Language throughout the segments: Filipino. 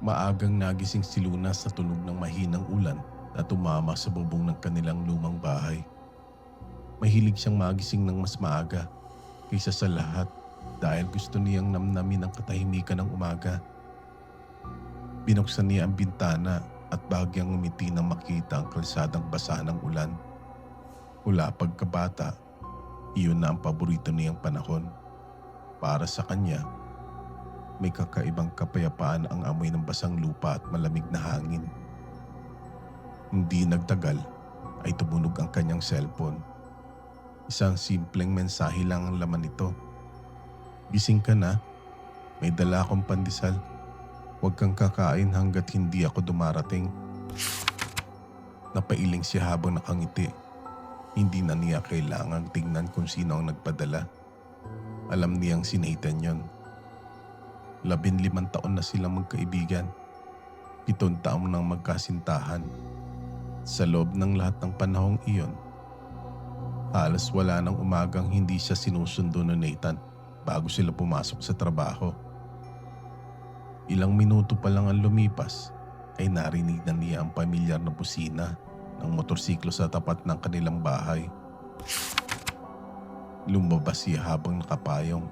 Maagang nagising si Luna sa tunog ng mahinang ulan na tumama sa bubong ng kanilang lumang bahay. Mahilig siyang magising ng mas maaga kaysa sa lahat dahil gusto niyang namnamin ang katahimikan ng umaga. Binuksan niya ang bintana at bahagyang ngumiti nang makita ang kalsadang basa ng ulan. Mula pagkabata, iyon na ang paborito niyang panahon. Para sa kanya, may kakaibang kapayapaan ang amoy ng basang lupa at malamig na hangin. Hindi nagtagal ay tumunog ang kanyang cellphone. Isang simpleng mensahe lang ang laman nito. "Gising ka na? May dala akong pandesal. Huwag kang kakain hanggat hindi ako dumarating." Napailing siya habang nakangiti. Hindi na niya kailangang tingnan kung sino ang nagpadala. Alam niyang si Nathan yon. 15 taon na silang magkaibigan. 7 taon nang magkasintahan. Sa loob ng lahat ng panahong iyon, halos wala nang umagang hindi siya sinusundo ni Nathan bago sila pumasok sa trabaho. Ilang minuto pa lang ang lumipas ay narinig na niya ang pamilyar na busina ng motorsiklo sa tapat ng kanilang bahay. Lumabas siya habang nakapayong.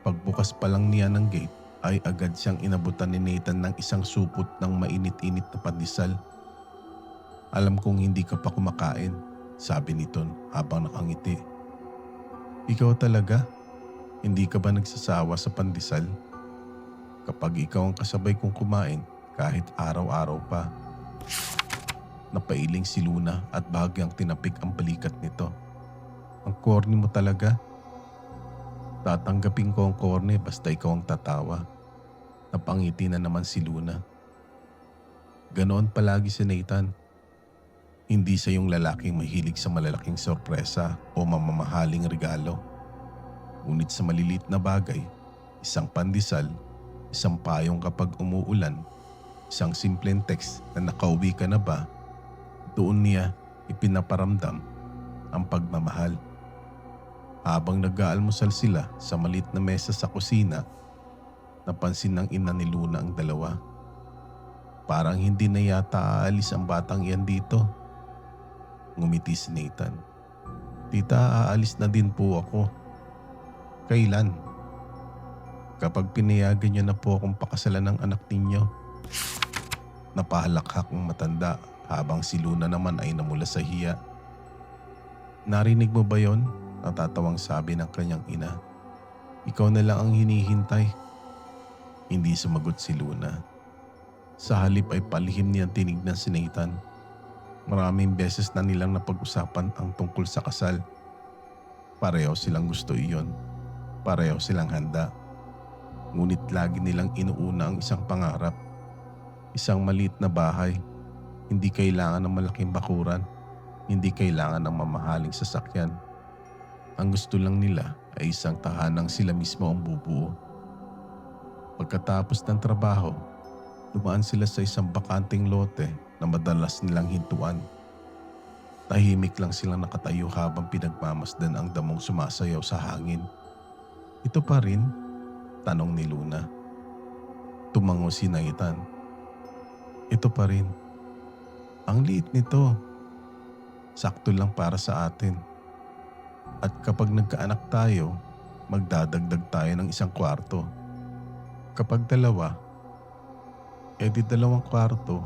Pagbukas pa lang niya ng gate ay agad siyang inabutan ni Nathan ng isang supot ng mainit-init na pandesal. "Alam kong hindi ka pa kumakain," sabi nito habang nakangiti. "Ikaw talaga? Hindi ka ba nagsasawa sa pandesal? Kapag ikaw ang kasabay kong kumain kahit araw-araw pa." Napailing si Luna at bahagyang tinapik ang balikat nito. "Ang corny mo talaga." "Tatanggapin ko ang corny basta ikaw ang tatawa." Napangiti na naman si Luna. Ganoon palagi si Nathan. Hindi siya yung lalaking mahilig sa malalaking sorpresa o mamamahaling regalo. Ngunit sa malilit na bagay, isang pandesal, isang payong kapag umuulan, isang simpleng text na "nakauwi ka na ba?" doon niya ipinaparamdam ang pagmamahal. Habang nag-aalmusal sila sa maliit na mesa sa kusina, napansin ng ina ni Luna ang dalawa. "Parang hindi na yata aalis ang batang iyan dito." Ngumiti si Nathan. "Tita, aalis na din po ako." "Kailan?" "Kapag pinayagan niyo na po akong pakasalan ng anak ninyo." Napahalakhak ang matanda habang si Luna naman ay namula sa hiya. "Narinig mo ba yon?" Natatawang sabi ng kanyang ina. "Ikaw na lang ang hinihintay." Hindi sumagot si Luna. Sa halip ay palihim niyang tinignan si Nathan. Maraming beses na nilang napag-usapan ang tungkol sa kasal. Pareho silang gusto iyon. Pareho silang handa. Ngunit lagi nilang inuuna ang isang pangarap. Isang maliit na bahay. Hindi kailangan ng malaking bakuran. Hindi kailangan ng mamahaling sasakyan. Ang gusto lang nila ay isang tahanang sila mismo ang bubuo. Pagkatapos ng trabaho, dumaan sila sa isang bakanting lote na madalas nilang hintuan. Tahimik lang silang nakatayo habang pinagmamasdan ang damong sumasayaw sa hangin. "Ito pa rin?" tanong ni Luna. Tumango si Nathan. "Ito pa rin. Ang liit nito. Sakto lang para sa atin. At kapag nagkaanak tayo, magdadagdag tayo ng isang kwarto. Kapag dalawa, edi 2 kwarto.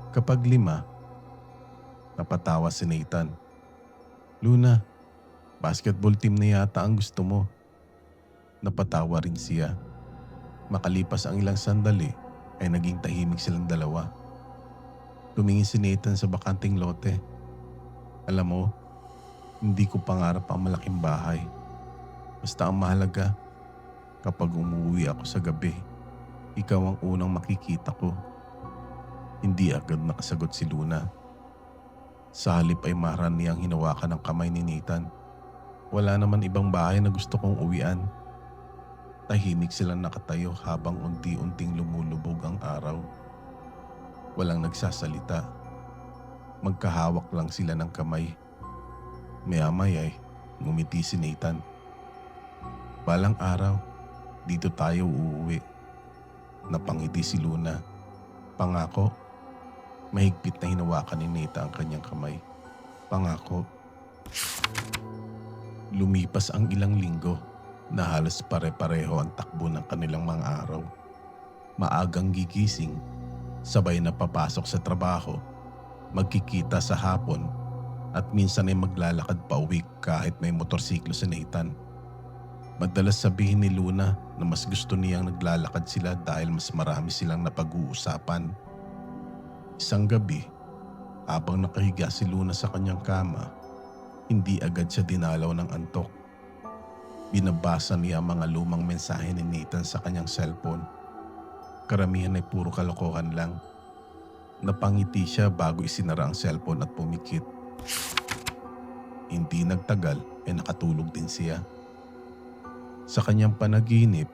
Kapag 5, napatawa si Nathan. "Luna, basketball team na yata ang gusto mo." Napatawa rin siya. Makalipas ang ilang sandali ay naging tahimik silang dalawa. Tumingin si Nathan sa bakanting lote. "Alam mo, hindi ko pangarap ang malaking bahay. Basta ang mahalaga, kapag umuwi ako sa gabi, ikaw ang unang makikita ko." Hindi agad nakasagot si Luna. Sa halip ay maran niyang hinawakan ang kamay ni Nathan. "Wala naman ibang bahay na gusto kong uwian." Tahimik silang nakatayo habang unti-unting lumulubog ang araw. Walang nagsasalita. Magkahawak lang sila ng kamay. Maya-maya ay ngumiti si Nathan. "Balang araw, dito tayo uuwi." Napangiti si Luna. Pangako. Mahigpit na hinawakan ni Nita ang kanyang kamay. Pangako. Lumipas ang ilang linggo na halos pare-pareho ang takbo ng kanilang mga araw. Maagang gigising, sabay na papasok sa trabaho, magkikita sa hapon at minsan ay maglalakad pa uwi kahit may motorsiklo si Nathan. Madalas sabihin ni Luna na mas gusto niyang naglalakad sila dahil mas marami silang napag-uusapan. Isang gabi, habang nakahiga si Luna sa kanyang kama, hindi agad siya dinalaw ng antok. Binabasa niya ang mga lumang mensahe ni Nathan sa kanyang cellphone. Karamihan ay puro kalokohan lang. Napangiti siya bago isinara ang cellphone at pumikit. Hindi nagtagal ay nakatulog din siya. Sa kanyang panaginip,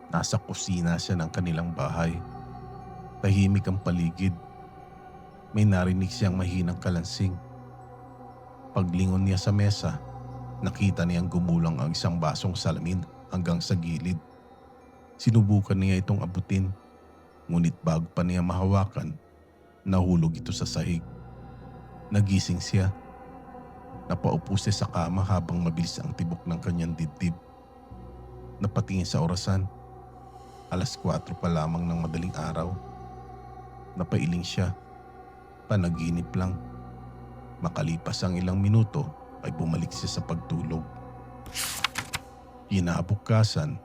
nasa kusina siya ng kanilang bahay. Tahimik ang paligid. May narinig siyang mahinang kalansing. Paglingon niya sa mesa, nakita niyang gumulang ang isang basong salamin hanggang sa gilid. Sinubukan niya itong abutin, ngunit bago pa niya mahawakan, nahulog ito sa sahig. Nagising siya. Napaupo siya sa kama habang mabilis ang tibok ng kanyang dibdib. Napatingin sa orasan. 4:00 pa lamang ng madaling araw. Napailing siya. Panaginip lang. Makalipas ang ilang minuto ay bumalik siya sa pagtulog. Kinabukasan,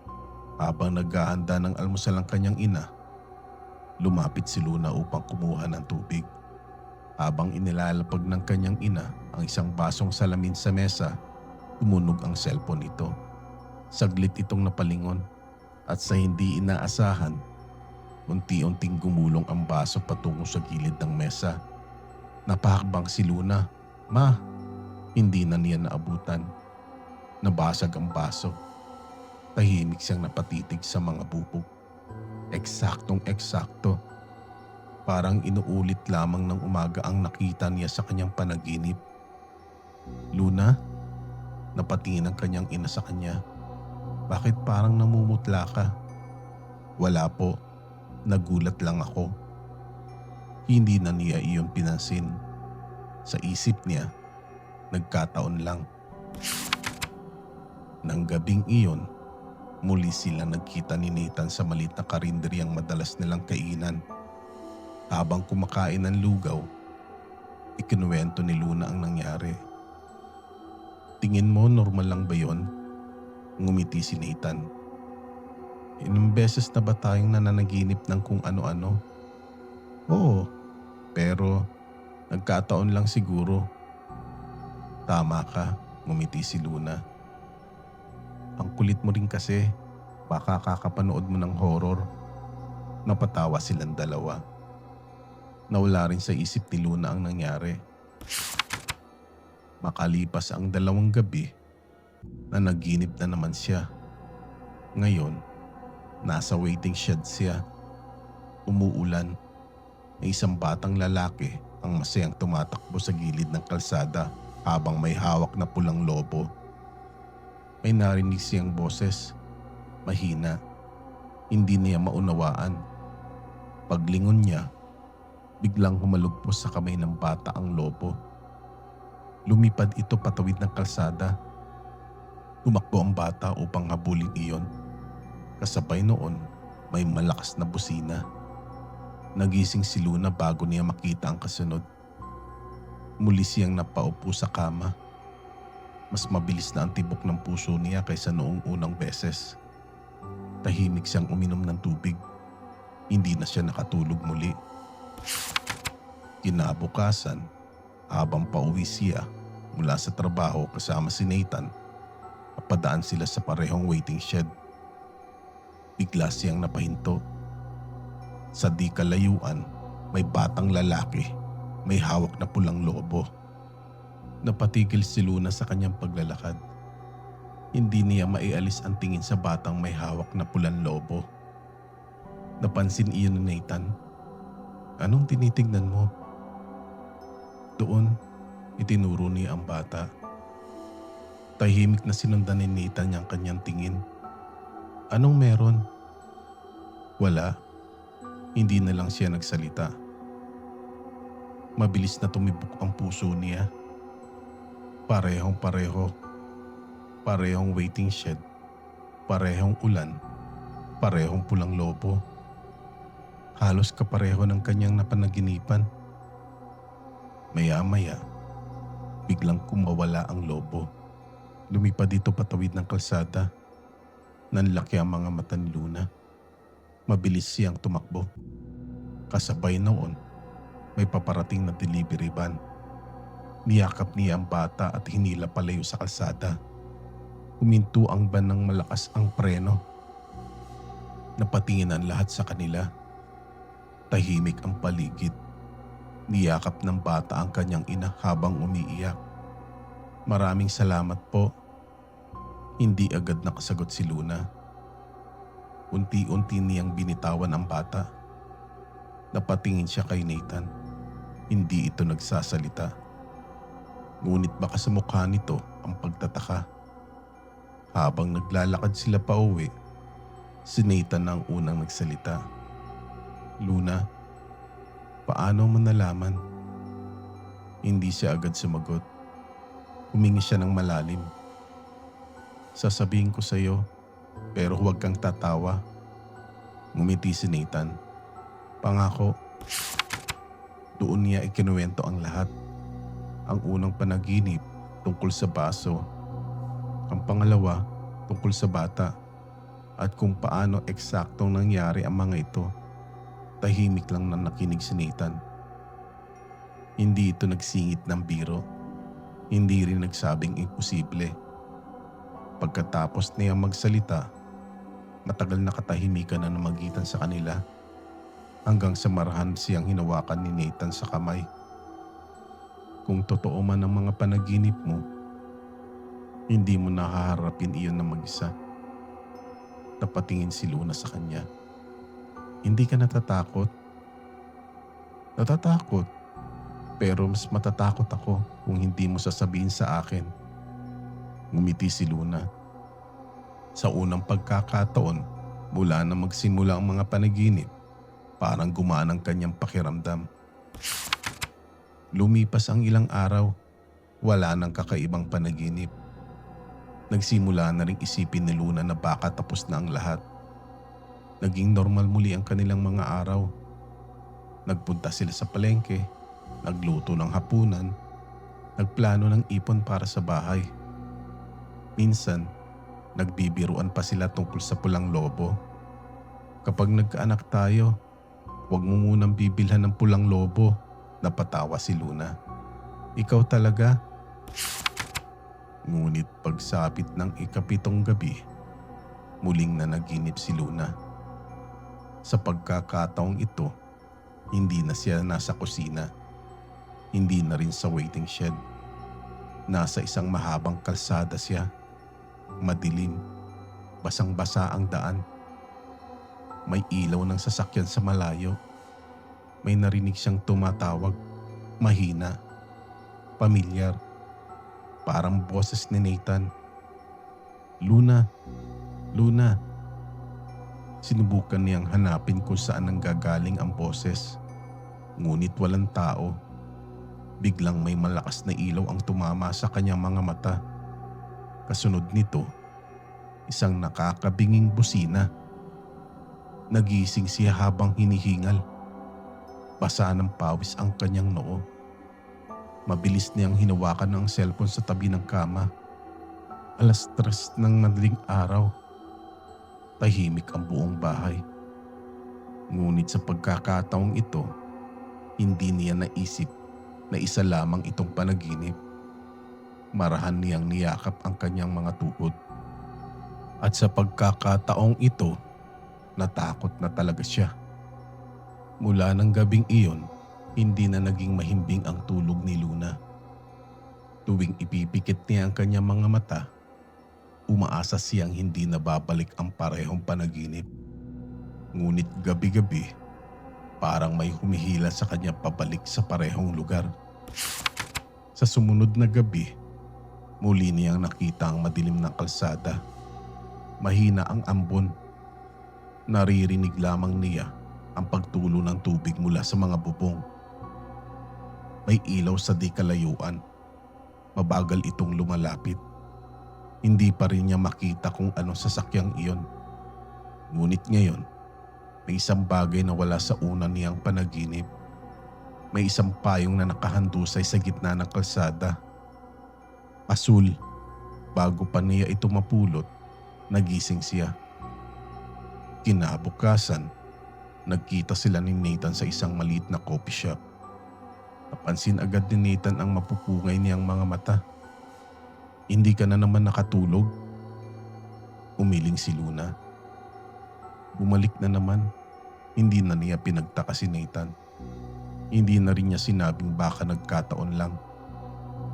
habang naghahanda ng almusal ang kanyang ina, lumapit si Luna upang kumuha ng tubig. Habang inilalapag ng kanyang ina ang isang basong salamin sa mesa, tumunog ang cellphone nito. Saglit itong napalingon at sa hindi inaasahan, unti-unting gumulong ang baso patungo sa gilid ng mesa. Napahakbang si Luna. Ma, hindi na niya naabutan. Nabasag ang baso. Tahimik siyang napatitig sa mga bubog. Eksaktong-eksakto. Parang inuulit lamang ng umaga ang nakita niya sa kanyang panaginip. Luna, napatingin ang kanyang ina sa kanya. Bakit parang namumutla ka? Wala po. Nagulat lang ako. Hindi na niya iyon pinansin. Sa isip niya, nagkataon lang. Nang gabing iyon, muli sila nagkita ni Nathan sa maliit na karinderyang madalas nilang kainan. Habang kumakain ng lugaw, ikinuwento ni Luna ang nangyari. Tingin mo normal lang ba yon? Ngumiti si Nathan. Ilang beses na ba tayong nananaginip ng kung ano-ano? Oo, pero nagkataon lang siguro. Tama ka, ngumiti si Luna. Ang kulit mo rin kasi, baka kakapanood mo ng horror. Napatawa silang dalawa. Nawala rin sa isip ni Luna ang nangyari. Makalipas ang 2 gabi, nanaginip na naman siya. Ngayon, nasa waiting shed siya. Umuulan. May isang batang lalaki ang masayang tumatakbo sa gilid ng kalsada habang may hawak na pulang lobo. May narinig siyang boses. Mahina. Hindi niya maunawaan. Paglingon niya, biglang humalugpos sa kamay ng bata ang lobo. Lumipad ito patawid ng kalsada. Tumakbo ang bata upang habulin iyon. Kasabay noon, may malakas na busina. Nagising si Luna bago niya makita ang kasunod. Muli siyang napaupo sa kama. Mas mabilis na ang tibok ng puso niya kaysa noong unang beses. Tahimik siyang uminom ng tubig. Hindi na siya nakatulog muli. Kinabukasan, habang pauwi siya mula sa trabaho kasama si Nathan, napadaan sila sa parehong waiting shed. Bigla siyang napahinto. Sa di kalayuan, may batang lalaki, may hawak na pulang lobo. Napatigil si Luna sa kanyang paglalakad. Hindi niya maialis ang tingin sa batang may hawak na pulang lobo. Napansin iyon ni Nathan. Anong tinitignan mo? Doon, itinuro niya ang bata. Tahimik na sinundan ni Nathan ang kanyang tingin. Anong meron? Wala. Hindi na lang siya nagsalita. Mabilis na tumibok ang puso niya. Parehong-pareho. Parehong waiting shed. Parehong ulan. Parehong pulang lobo. Halos kapareho ng kanyang napanaginipan. Maya-maya, biglang kumawala ang lobo. Lumipad dito patawid ng kalsada. Nanlaki ang mga mata ni Luna. Mabilis siyang tumakbo. Kasabay noon, may paparating na delivery van. Niyakap niya ang bata at hinila palayo sa kalsada. Huminto ang van ng malakas ang preno. Napatingin ang lahat sa kanila. Tahimik ang paligid. Niyakap ng bata ang kanyang ina habang umiiyak. Maraming salamat po. Hindi agad nakasagot si Luna. Unti-unti niyang binitawan ang bata. Napatingin siya kay Nathan. Hindi ito nagsasalita. Ngunit baka sa mukha nito ang pagtataka. Habang naglalakad sila pa uwi, si Nathan ang unang nagsalita. Luna, paano mo nalaman? Hindi siya agad sumagot. Humingi siya ng malalim. Sasabihin ko sa iyo, pero huwag kang tatawa. Ngumiti si Nathan. Pangako. Doon niya ikinuwento ang lahat. Ang unang panaginip tungkol sa baso. Ang pangalawa tungkol sa bata. At kung paano eksaktong nangyari ang mga ito. Tahimik lang na nakinig si Nathan. Hindi ito nagsingit ng biro. Hindi rin nagsabing imposible. Pagkatapos niya magsalita, matagal na katahimikan na namagitan sa kanila hanggang sa marahan siyang hinawakan ni Nathan sa kamay. Kung totoo man ang mga panaginip mo, hindi mo nahaharapin iyon na mag-isa. Napatingin si Luna sa kanya. Hindi ka natatakot? Natatakot. Pero mas matatakot ako kung hindi mo sasabihin sa akin. Ngumiti si Luna. Sa unang pagkakataon, mula na magsimula ang mga panaginip, parang gumaan ang kanyang pakiramdam. Lumipas ang ilang araw, wala nang kakaibang panaginip. Nagsimula na ring isipin ni Luna na baka tapos na ang lahat. Naging normal muli ang kanilang mga araw. Nagpunta sila sa palengke, nagluto ng hapunan, nagplano ng ipon para sa bahay. Minsan, nagbibiruan pa sila tungkol sa pulang lobo. Kapag nagkaanak tayo, huwag mo munang bibilhan ng pulang lobo, napatawa si Luna. Ikaw talaga? Ngunit pagsapit ng ikapitong gabi, muling nanaginip si Luna. Sa pagkakataong ito, hindi na siya nasa kusina. Hindi na rin sa waiting shed. Nasa isang mahabang kalsada siya. Madilim. Basang-basa ang daan. May ilaw ng sasakyan sa malayo. May narinig siyang tumatawag. Mahina. Pamilyar. Parang boses ni Nathan. Luna. Luna. Sinubukan niyang hanapin kung saan nanggagaling ang boses. Ngunit walang tao. Biglang may malakas na ilaw ang tumama sa kanyang mga mata. Kasunod nito, isang nakakabinging busina. Nagising siya habang hinihingal. Basa ng pawis ang kanyang noo. Mabilis niyang hinawakan ang cellphone sa tabi ng kama. 3:00 ng madaling araw. Tahimik ang buong bahay. Ngunit sa pagkakataong ito, hindi niya naisip na isa lamang itong panaginip. Marahan niyang niyakap ang kanyang mga tuhod. At sa pagkakataong ito, natakot na talaga siya. Mula ng gabing iyon, hindi na naging mahimbing ang tulog ni Luna. Tuwing ipipikit niya ang kanyang mga mata, umaasa siyang hindi na babalik ang parehong panaginip. Ngunit gabi-gabi, parang may humihila sa kanya pabalik sa parehong lugar. Sa sumunod na gabi, muli niyang nakita ang madilim na kalsada. Mahina ang ambon. Naririnig lamang niya ang pagtulo ng tubig mula sa mga bubong. May ilaw sa di kalayuan. Mabagal itong lumalapit. Hindi pa rin niya makita kung anong sasakyang iyon. Ngunit ngayon, may isang bagay na wala sa una niyang panaginip. May isang payong na nakahandusay sa gitna ng kalsada. Asul. Bago pa niya ito mapulot, nagising siya. Kinabukasan, nagkita sila ni Nathan sa isang maliit na coffee shop. Napansin agad ni Nathan ang mapupungay niyang mga mata. Hindi ka na naman nakatulog? Umiling si Luna. Bumalik na naman. Hindi na niya pinagtaka si Nathan. Hindi na rin niya sinabing baka nagkataon lang.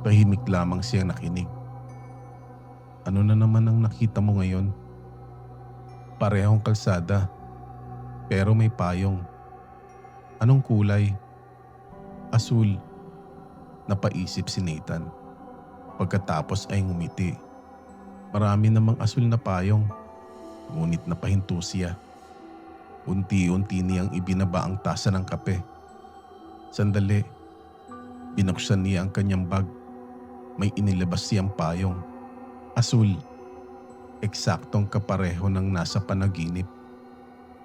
Tahimik lamang siyang nakinig. Ano na naman ang nakita mo ngayon? Parehong kalsada, pero may payong. Anong kulay? Asul. Napaisip si Nathan. Pagkatapos ay ngumiti. Marami namang asul na payong. Ngunit napahinto siya. Unti-unti niyang ibinaba ang tasa ng kape. Sandali. Binuksan niya ang kanyang bag. May inilabas siyang payong. Asul. Eksaktong kapareho ng nasa panaginip.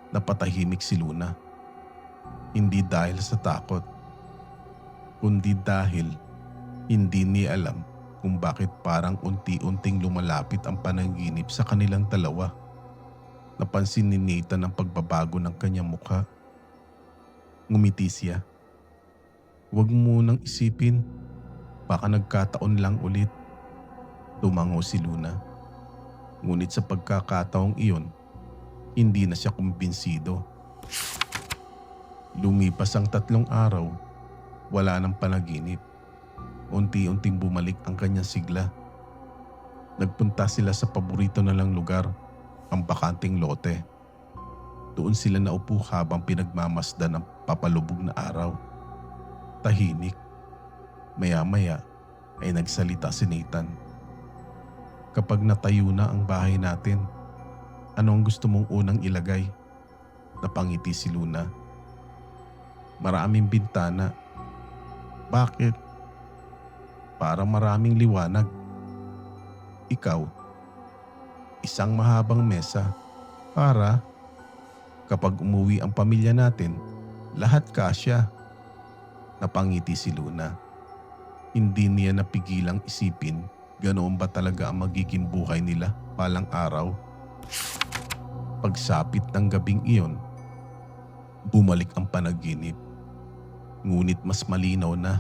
Napatahimik si Luna. Hindi dahil sa takot, kundi dahil hindi niya alam kung bakit parang unti-unting lumalapit ang panaginip sa kanilang dalawa. Napansin ni Nathan ang pagbabago ng kanyang mukha. Ngumiti siya. Huwag mo munang isipin. Baka nagkataon lang ulit. Tumango si Luna. Ngunit sa pagkakataong iyon, hindi na siya kumbinsido. Lumipas ang 3 araw, wala ng panaginip. Unti-unting bumalik ang kanyang sigla. Nagpunta sila sa paborito na lang lugar, ang bakanting lote. Doon sila naupo habang pinagmamasdan ang papalubog na araw. Tahimik. Maya-maya ay nagsalita si Nathan. Kapag natayo na ang bahay natin, ano ang gusto mong unang ilagay? Napangiti si Luna. Maraming bintana. Bakit? Para maraming liwanag. Ikaw? Isang mahabang mesa para kapag umuwi ang pamilya natin, lahat kasya. Napangiti si Luna. Hindi niya napigilang isipin ganoon ba talaga ang magiging buhay nila palang araw. Pagsapit ng gabing iyon, bumalik ang panaginip. Ngunit mas malinaw na.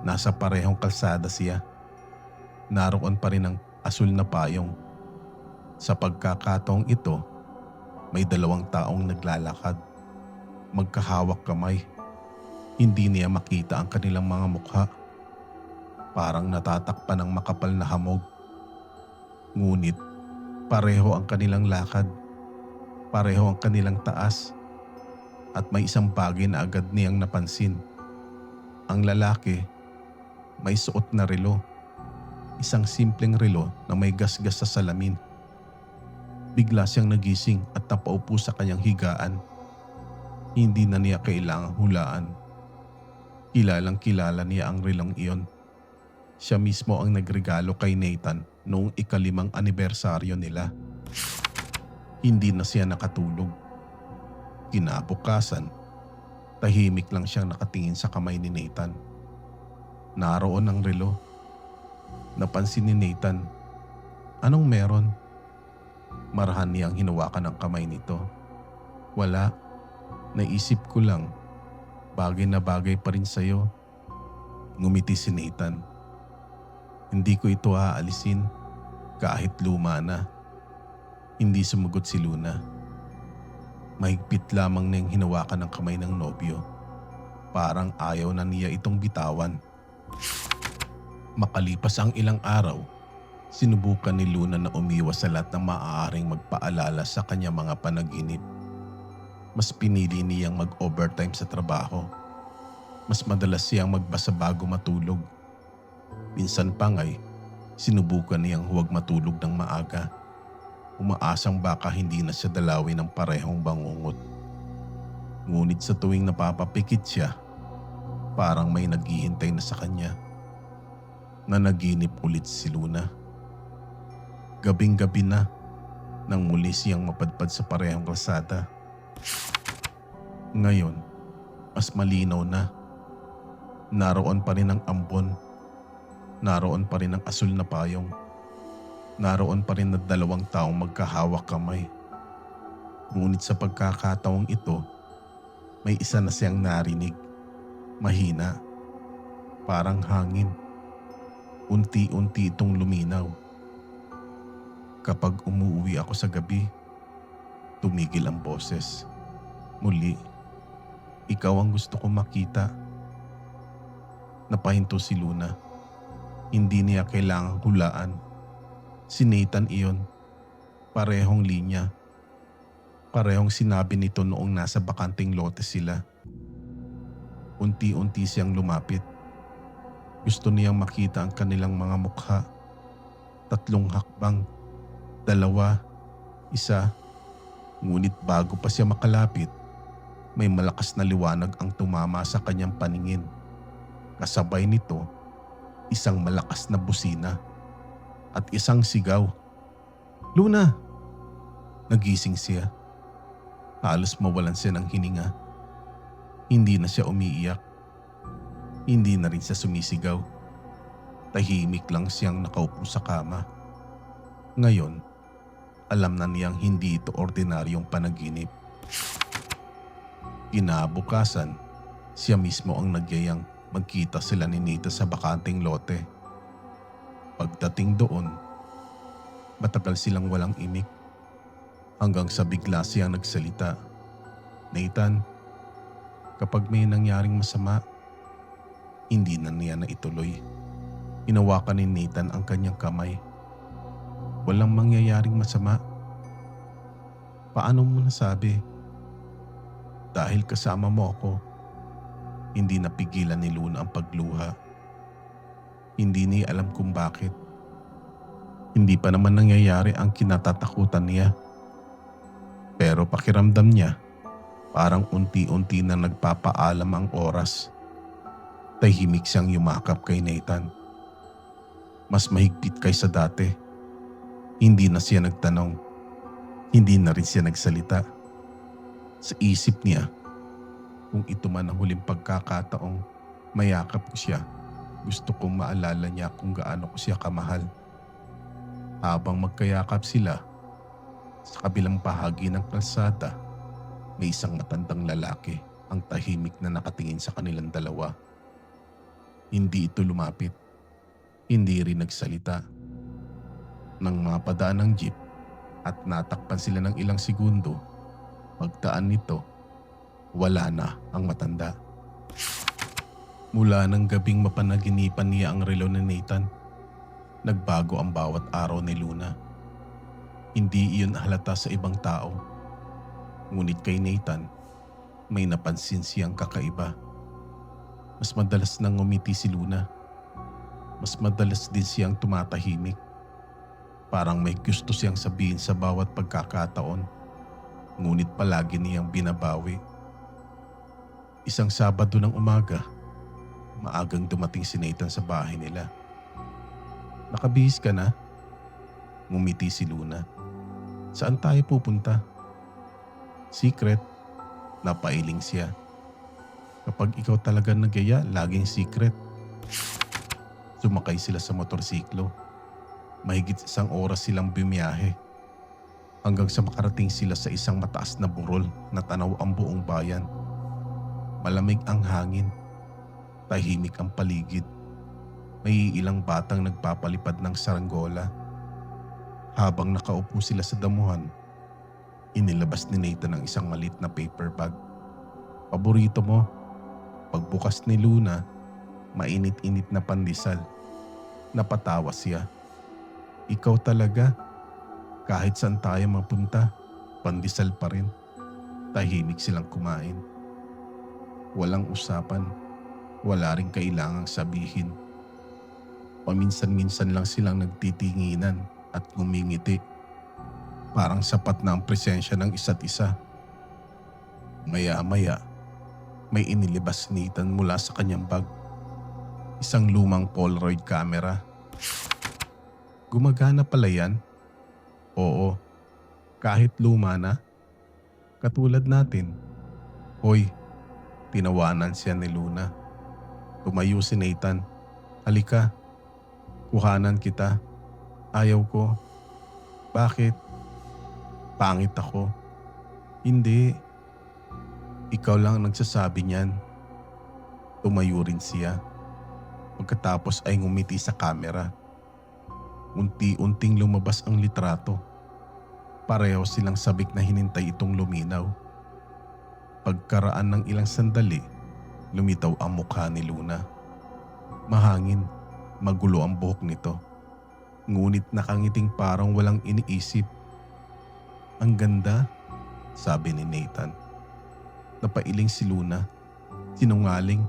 Nasa parehong kalsada siya. Naroon pa rin ang asul na payong. Sa pagkakataong ito, may 2 taong naglalakad. Magkahawak kamay. Hindi niya makita ang kanilang mga mukha. Parang natatakpan ng makapal na hamog. Ngunit pareho ang kanilang lakad. Pareho ang kanilang taas. At may isang bagay na agad niyang napansin. Ang lalaki may suot na relo. Isang simpleng relo na may gasgas sa salamin. Bigla siyang nagising at napaupo sa kanyang higaan. Hindi na niya kailangang hulaan. Kilalang kilala niya ang relong iyon. Siya mismo ang nagregalo kay Nathan noong 5th anibersaryo nila. Hindi na siya nakatulog. Kinabukasan, tahimik lang siyang nakatingin sa kamay ni Nathan. Naroon ang relo. Napansin ni Nathan. Anong meron? Marahan niyang hinawakan ang kamay nito. Wala. Naisip ko lang. Bagay na bagay pa rin sa'yo. Ngumiti si Nathan. Hindi ko ito aalisin kahit luma na. Hindi sumagot si Luna. Mahigpit lamang niyang hinawakan ang kamay ng nobyo. Parang ayaw na niya itong bitawan. Makalipas ang ilang araw, sinubukan ni Luna na umiwas sa lahat ng maaaring magpaalala sa kanya mga panaginip. Mas pinili niyang mag-overtime sa trabaho. Mas madalas siyang magbasa bago matulog. Minsan pa nga'y sinubukan niyang huwag matulog ng maaga. Umaasang baka hindi na siya dalawin ng parehong bangungot. Ngunit sa tuwing napapapikit siya, parang may naghihintay na sa kanya. Nanaginip ulit si Luna. Gabing-gabi na nang muli siyang mapadpad sa parehong kalsada. Ngayon, mas malinaw na. Naroon pa rin ang ambon. Naroon pa rin ang asul na payong. Naroon pa rin na dalawang taong magkahawak kamay. Ngunit sa pagkakataong ito, may isa na siyang narinig. Mahina. Parang hangin. Unti-unti itong luminaw. Kapag umuwi ako sa gabi, tumigil ang boses. Muli, ikaw ang gusto kong makita. Napahinto si Luna. Hindi niya kailangang hulaan. Si Nathan iyon. Parehong linya. Parehong sinabi nito noong nasa bakanting lote sila. Unti-unti siyang lumapit. Gusto niyang makita ang kanilang mga mukha. 3 hakbang. 2, 1. Ngunit bago pa siya makalapit, may malakas na liwanag ang tumama sa kanyang paningin. Kasabay nito, isang malakas na busina at isang sigaw. "Luna!" Nagising siya. Halos mawalan siya ng hininga. Hindi na siya umiiyak. Hindi na rin siya sumisigaw. Tahimik lang siyang nakaupo sa kama. Ngayon, alam na niyang hindi ito ordinaryong panaginip. Kinabukasan, siya mismo ang nagyayang magkita sila ni Nita sa bakanting lote. Pagdating doon, matagal silang walang imik. Hanggang sa bigla siyang nagsalita. "Nathan, kapag may nangyaring masama," hindi na niya na ituloy. Hinawakan ni Nathan ang kanyang kamay. "Walang mangyayaring masama." "Paano mo nasabi?" "Dahil kasama mo ako." Hindi napigilan ni Luna ang pagluha. Hindi niya alam kung bakit. Hindi pa naman nangyayari ang kinatatakutan niya. Pero pakiramdam niya, parang unti-unti na nagpapaalam ang oras. Tahimik siyang yumakap kay Nathan. Mas mahigpit kaysa dati. Hindi na siya nagtanong. Hindi na rin siya nagsalita. Sa isip niya, kung ito man ang huling pagkakataong mayakap ko siya, gusto kong maalala niya kung gaano ko siya kamahal. Habang magkayakap sila, sa kabilang bahagi ng kalsada, may isang matandang lalaki ang tahimik na nakatingin sa kanilang dalawa. Hindi ito lumapit. Hindi rin nagsalita. Nang mapadaan ng jeep at natakpan sila ng ilang segundo, pagdaan nito, wala na ang matanda. Mula ng gabing mapanaginipan niya ang relo ni Nathan, nagbago ang bawat araw ni Luna. Hindi iyon halata sa ibang tao. Ngunit kay Nathan, may napansin siyang kakaiba. Mas madalas nang ngumiti si Luna. Mas madalas din siyang tumatahimik. Parang may gusto siyang sabihin sa bawat pagkakataon. Ngunit palagi niyang binabawi. Isang Sabado ng umaga, maagang dumating si Nathan sa bahay nila. "Nakabihis ka na?" Ngumiti si Luna. "Saan tayo pupunta?" "Secret." Napailing siya. "Kapag ikaw talaga nagyaya, laging secret." Sumakay sila sa motorsiklo. Mahigit 1 oras silang bumiyahe. Hanggang sa makarating sila sa isang mataas na burol na tanaw ang buong bayan. Malamig ang hangin. Tahimik ang paligid. May ilang batang nagpapalipad ng saranggola. Habang nakaupo sila sa damuhan, inilabas ni Nathan ang isang maliit na paper bag. "Paborito mo." Pagbukas ni Luna, mainit-init na pandesal. Napatawa siya. "Ikaw talaga. Kahit saan tayo mapunta, pandesal pa rin." Tahimik silang kumain. Walang usapan. Wala ring kailangang sabihin. Paminsan-minsan lang silang nagtitinginan at ngumingiti. Parang sapat na ang presensya ng isa't isa. Maya-maya, may inilibas si Nathan mula sa kanyang bag. Isang lumang Polaroid camera. Gumagana pala yan? Oo, kahit luma na. Katulad natin. Hoy, tinawanan siya ni Luna. Tumayo si Nathan. Halika, kuhanan kita. Ayaw ko. Bakit? Pangit ako. Hindi. Ikaw lang ang nagsasabi niyan. Tumayo rin siya. Pagkatapos ay ngumiti sa kamera. Unti-unting lumabas ang litrato. Pareho silang sabik na hinintay itong luminaw. Pagkaraan ng ilang sandali, lumitaw ang mukha ni Luna. Mahangin, magulo ang buhok nito. Ngunit nakangiting parang walang iniisip. Ang ganda, sabi ni Nathan. Napailing si Luna. Sinungaling.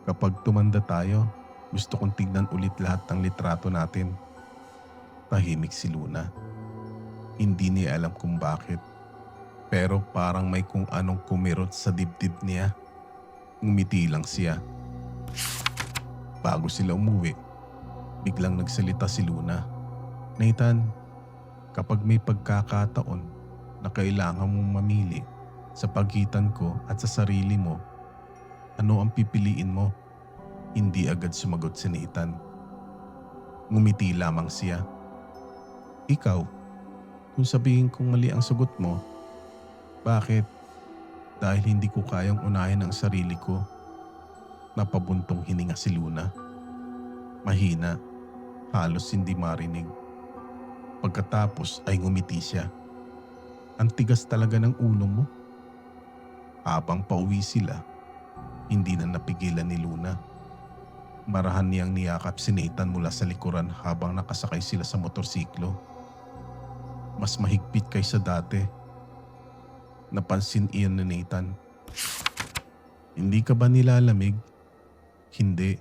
Kapag tumanda tayo, gusto kong tignan ulit lahat ng litrato natin. Tahimik si Luna. Hindi niya alam kung bakit. Pero parang may kung anong kumirot sa dibdib niya. Ngumiti lang siya. Bago sila umuwi, biglang nagsalita si Luna. Nathan, kapag may pagkakataon na kailangan mong mamili sa pagitan ko at sa sarili mo, ano ang pipiliin mo? Hindi agad sumagot si Nathan. Ngumiti lamang siya. Ikaw, kung sabihin kong mali ang sagot mo, bakit? Dahil hindi ko kayang unahin ang sarili ko. Napabuntong hininga si Luna. Mahina, halos hindi marinig. Pagkatapos ay ngumiti siya. Ang tigas talaga ng ulo mo. Habang pauwi sila, hindi na napigilan ni Luna. Marahan niyang niyakap si Nathan mula sa likuran habang nakasakay sila sa motorsiklo. Mas mahigpit kaysa dati. Napansin iyon ni Nathan. Hindi ka ba nilalamig? Hindi.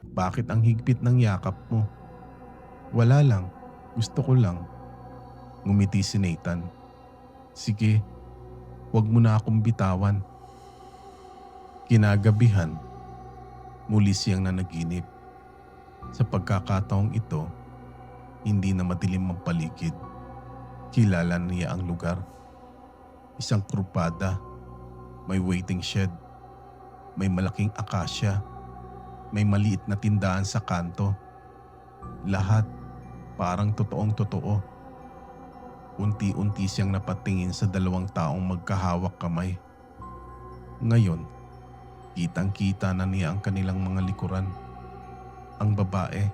Bakit ang higpit ng yakap mo? Wala lang. Gusto ko lang. Ngumiti si Nathan. Sige, wag mo na akong bitawan. Kinagabihan, muli siyang nanaginip. Sa pagkakataong ito, hindi na madilim ang paligid. Kilala niya ang lugar. Isang krupada, may waiting shed, may malaking akasya, may maliit na tindahan sa kanto. Lahat parang totoong totoo. Unti-unti siyang napatingin sa dalawang taong magkahawak kamay. Ngayon, kitang-kita na niya ang kanilang mga likuran. Ang babae,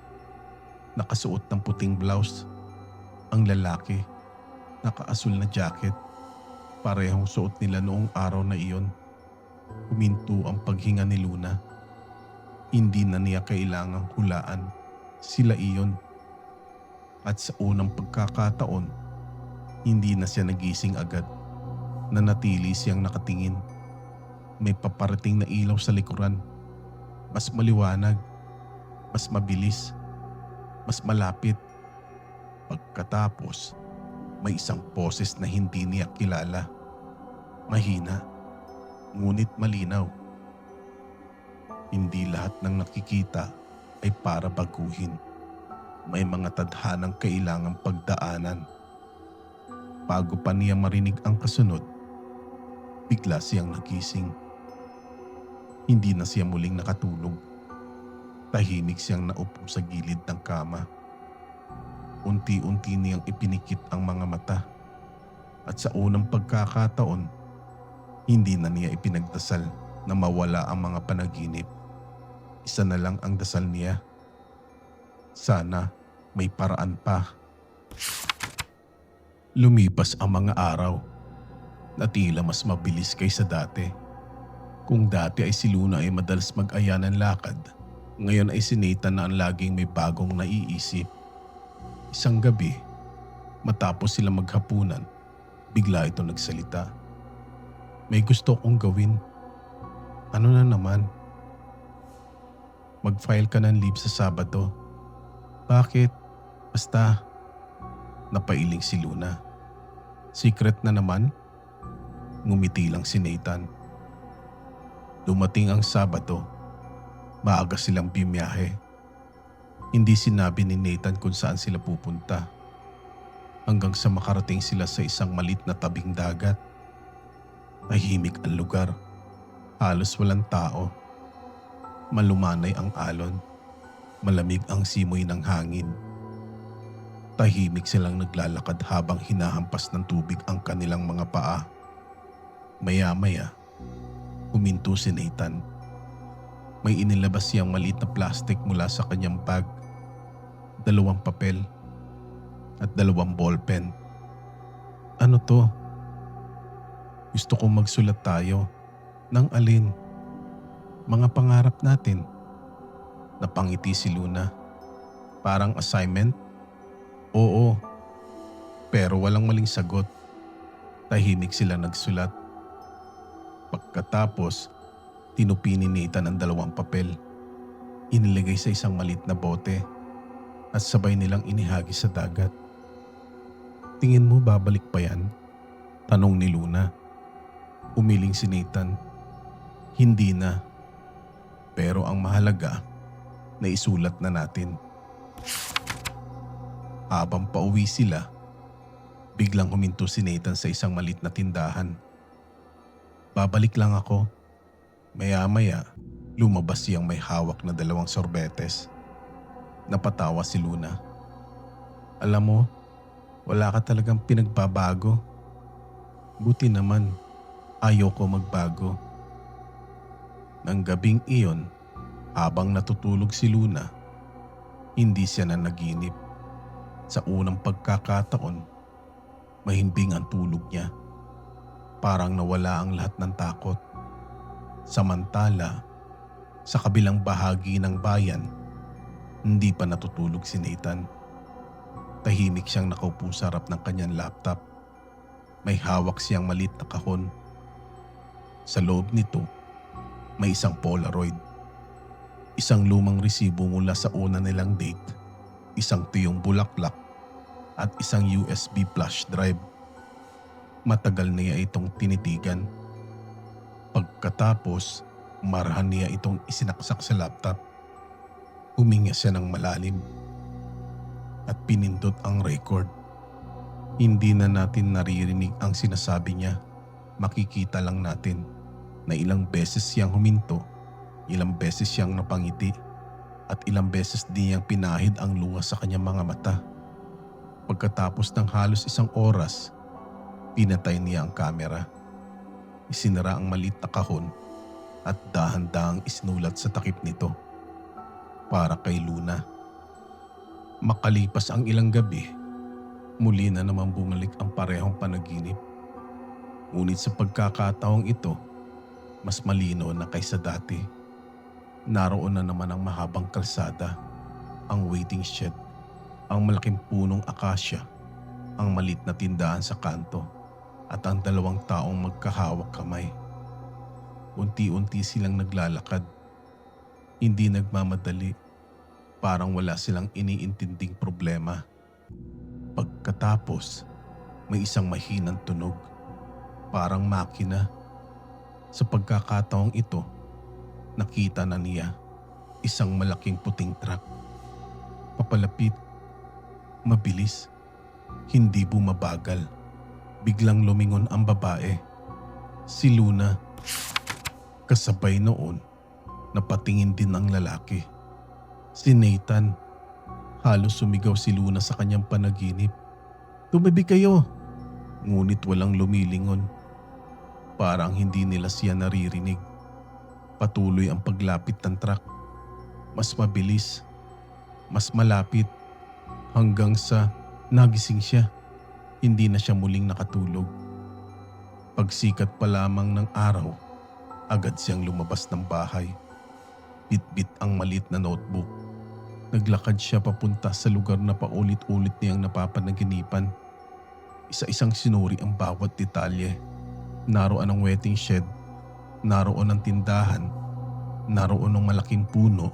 nakasuot ng puting blouse. Ang lalaki, nakaasul na jacket. Parehong suot nila noong araw na iyon. Huminto ang paghinga ni Luna. Hindi na niya kailangang hulaan. Sila iyon. At sa unang pagkakataon, hindi na siya nagising agad. Nanatili siyang nakatingin. May paparating na ilaw sa likuran. Mas maliwanag, mas mabilis, mas malapit. Pagkatapos, may isang poses na hindi niya kilala. Mahina, ngunit malinaw. Hindi lahat ng nakikita ay para baguhin. May mga tadhanang kailangang pagdaanan. Bago pa niya marinig ang kasunod, bigla siyang nagising. Hindi na siya muling nakatulog. Tahimik siyang naupo sa gilid ng kama. Unti-unti niyang ipinikit ang mga mata. At sa unang pagkakataon, hindi na niya ipinagdasal na mawala ang mga panaginip. Isa na lang ang dasal niya. Sana may paraan pa. Lumipas ang mga araw na tila mas mabilis kaysa dati. Kung dati ay si Luna ay madalas mag-aya ng lakad, ngayon ay si Nathan na ang laging may bagong naiisip. Isang gabi, matapos sila maghapunan, bigla ito nagsalita. May gusto kong gawin. Ano na naman? Mag-file ka ng leave sa Sabado. Bakit? Basta. Napailing si Luna. Secret na naman? Ngumiti lang si Nathan. Dumating ang Sabado. Maaga silang bimiyahe. Hindi sinabi ni Nathan kung saan sila pupunta. Hanggang sa makarating sila sa isang malit na tabing dagat. Tahimik ang lugar. Halos walang tao. Malumanay ang alon. Malamig ang simoy ng hangin. Tahimik silang naglalakad habang hinahampas ng tubig ang kanilang mga paa. Maya-maya, huminto si Nathan. May inilabas siyang maliit na plastic mula sa kanyang bag. 2 papel at 2 ballpen. Ano to? Gusto kong magsulat tayo. Ng alin? Mga pangarap natin. Napangiti si Luna. Parang assignment? Oo. Pero walang maling sagot. Tahimik sila nagsulat. Pagkatapos, tinupi ni Nathan ang 2 papel. Inilagay sa isang maliit na bote at sabay nilang inihagis sa dagat. Tingin mo babalik pa yan? Tanong ni Luna. Umiling si Nathan. Hindi na. Pero ang mahalaga, naisulat na natin. Habang pauwi sila, biglang huminto si Nathan sa isang maliit na tindahan. Babalik lang ako. Maya-maya, lumabas siyang may hawak na 2 sorbetes. Napatawa si Luna. Alam mo, wala ka talagang pinagbabago. Buti naman, ayoko magbago. Nang gabing iyon, habang natutulog si Luna, hindi siya nanaginip. Sa unang pagkakataon, mahimbing ang tulog niya. Parang nawala ang lahat ng takot. Samantala, sa kabilang bahagi ng bayan, hindi pa natutulog si Nathan. Tahimik siyang nakaupo sa harap ng kanyang laptop. May hawak siyang maliit na kahon. Sa loob nito, may isang Polaroid. Isang lumang resibo mula sa una nilang date, isang tuyong bulaklak, at isang USB flash drive. Matagal niya itong tinitigan. Pagkatapos, marahan niya itong isinaksak sa laptop. Huminga siya ng malalim at pinindot ang record. Hindi na natin naririnig ang sinasabi niya. Makikita lang natin na ilang beses siyang huminto, ilang beses siyang napangiti, at ilang beses din niyang pinahid ang luha sa kanyang mga mata. Pagkatapos ng halos 1 oras, pinatay niya ang kamera. Isinara ang maliit na kahon at dahan-dahang isinulat sa takip nito. Para kay Luna. Makalipas ang ilang gabi, muli na naman bumalik ang parehong panaginip. Ngunit sa pagkakataong ito, mas malinaw na kaysa dati. Naroon na naman ang mahabang kalsada, ang waiting shed, ang malaking punong akasya, ang maliit na tindahan sa kanto, at ang 2 taong magkahawak kamay. Unti-unti silang naglalakad. Hindi nagmamadali. Parang wala silang iniintinding problema. Pagkatapos, may isang mahinang tunog. Parang makina. Sa pagkakataong ito, nakita na niya isang malaking puting truck. Papalapit. Mabilis. Hindi bumabagal. Biglang lumingon ang babae. Si Luna. Kasabay noon, napatingin din ang lalaki. Si Nathan. Halos sumigaw si Luna sa kanyang panaginip. Tumibig kayo! Ngunit walang lumilingon. Parang hindi nila siya naririnig. Patuloy ang paglapit ng truck. Mas mabilis. Mas malapit. Hanggang sa nagising siya. Hindi na siya muling nakatulog. Pagsikat pa lamang ng araw, agad siyang lumabas ng bahay. Bit-bit ang maliit na notebook. Naglakad siya papunta sa lugar na paulit-ulit niyang napapanaginipan. Isa-isang sinuri ang bawat detalye. Naroon ang waiting shed, naroon ang tindahan, naroon ang malaking puno.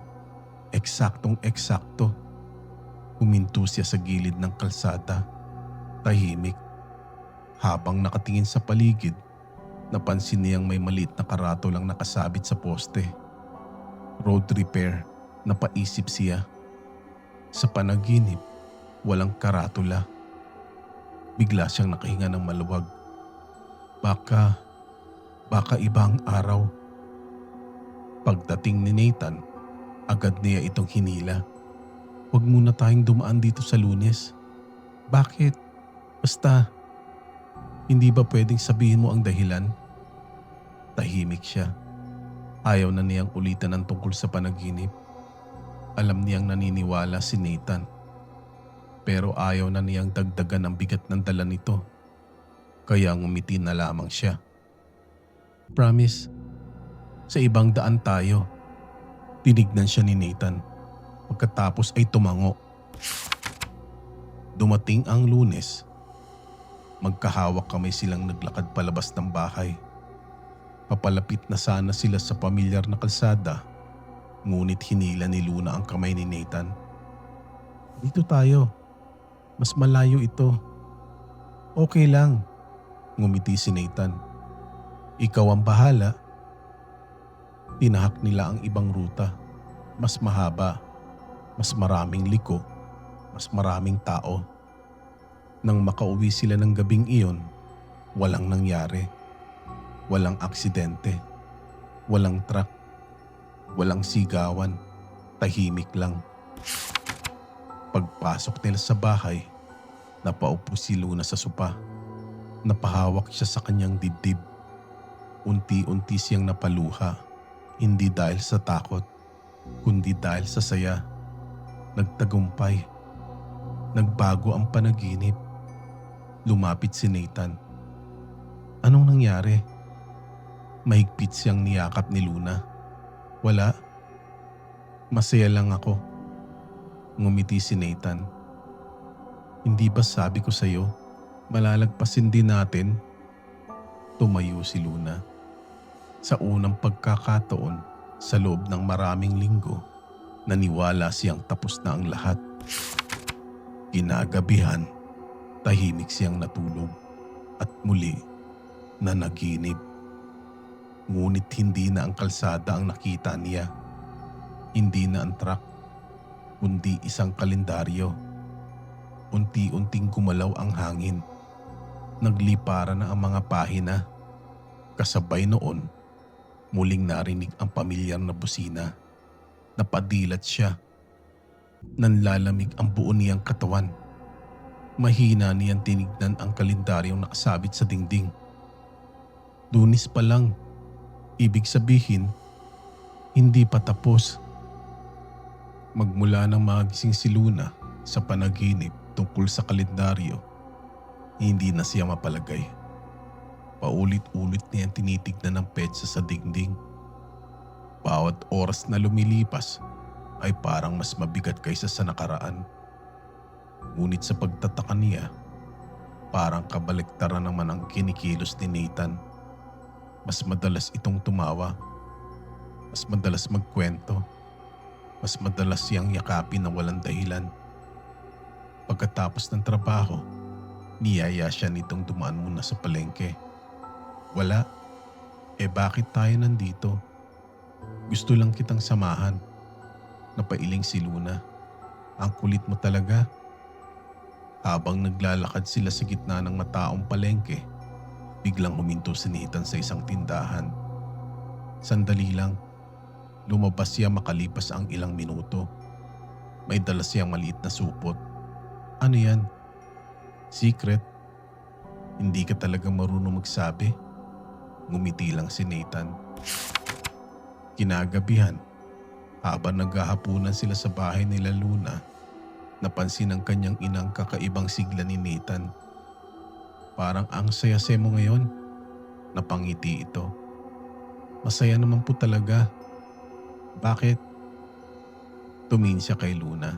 Eksaktong-eksakto. Huminto siya sa gilid ng kalsada. Tahimik. Habang nakatingin sa paligid, Napansin niyang may maliit na karatolang nakasabit sa poste. Road repair. Napaisip siya. Sa panaginip, walang karatula. Bigla siyang nakahinga ng maluwag. Baka ibang araw. Pagdating ni Nathan, agad niya itong hinila. Huwag muna tayong dumaan dito sa Lunes. Bakit? Basta, hindi ba pwedeng sabihin mo ang dahilan? Tahimik siya. Ayaw na niyang ulitan ang tungkol sa panaginip. Alam niyang naniniwala si Nathan. Pero ayaw na niyang dagdagan ang bigat ng dala nito. Kaya ngumiti na lamang siya. Promise, sa ibang daan tayo. Tinignan siya ni Nathan. Pagkatapos ay tumango. Dumating ang Lunes. Magkahawak kamay silang naglakad palabas ng bahay. Papalapit na sana sila sa pamilyar na kalsada. Ngunit hinila ni Luna ang kamay ni Nathan. Dito tayo. Mas malayo ito. Okay lang. Ngumiti si Nathan. Ikaw ang bahala. Tinahak nila ang ibang ruta. Mas mahaba. Mas maraming liko. Mas maraming tao. Nang makauwi sila ng gabing iyon, walang nangyari. Walang aksidente. Walang truck. Walang sigawan. Tahimik lang. Pagpasok nila sa bahay, napaupo si Luna sa sopa. Napahawak siya sa kanyang dibdib. Unti-unti siyang napaluha. Hindi dahil sa takot, kundi dahil sa saya. Nagtagumpay. Nagbago ang panaginip. Lumapit si Nathan. Anong nangyari? Mahigpit siyang niyakap ni Luna. Wala. Masaya lang ako. Ngumiti si Nathan. Hindi ba sabi ko sa'yo, malalagpasin din natin? Tumayo si Luna. Sa unang pagkakataon, sa loob ng maraming linggo, naniwala siyang tapos na ang lahat. Kinagabihan, tahimik siyang natulog at muli nanaginip. Ngunit hindi na ang kalsada ang nakita niya. Hindi na ang truck, kundi isang kalendaryo. Unti-unting gumalaw ang hangin. Nagliparan na ang mga pahina. Kasabay noon, muling narinig ang pamilyar na busina. Napadilat siya. Nanlalamig ang buo niyang katawan. Mahina niyang tinignan ang kalendaryong nakasabit sa dingding. Lunes pa lang. Ibig sabihin, hindi pa tapos. Magmula nang magising si Luna sa panaginip tungkol sa kalendaryo, hindi na siya mapalagay. Paulit-ulit niyang tinitignan ang petsa sa dingding. Bawat oras na lumilipas ay parang mas mabigat kaysa sa nakaraan. Ngunit sa pagtataka niya, parang kabaliktaran naman ang kinikilos ni Nathan. Mas madalas itong tumawa. Mas madalas magkwento. Mas madalas siyang yakapin na walang dahilan. Pagkatapos ng trabaho, niyaya siya nitong dumaan muna sa palengke. Wala. Bakit tayo nandito? Gusto lang kitang samahan. Napailing si Luna. Ang kulit mo talaga. Habang naglalakad sila sa gitna ng mataong palengke, biglang huminto si Nathan sa isang tindahan. Sandali lang. Lumabas siya makalipas ang ilang minuto. May dala siyang maliit na supot. Ano yan? Secret? Hindi ka talaga marunong magsabi? Ngumiti lang si Nathan. Kinagabihan, habang naghahapunan sila sa bahay nila Luna, napansin ng kanyang inang kakaibang sigla ni Nathan. Parang ang saya-saya mo ngayon. Napangiti ito. Masaya naman po talaga. Bakit? Tumingin siya kay Luna.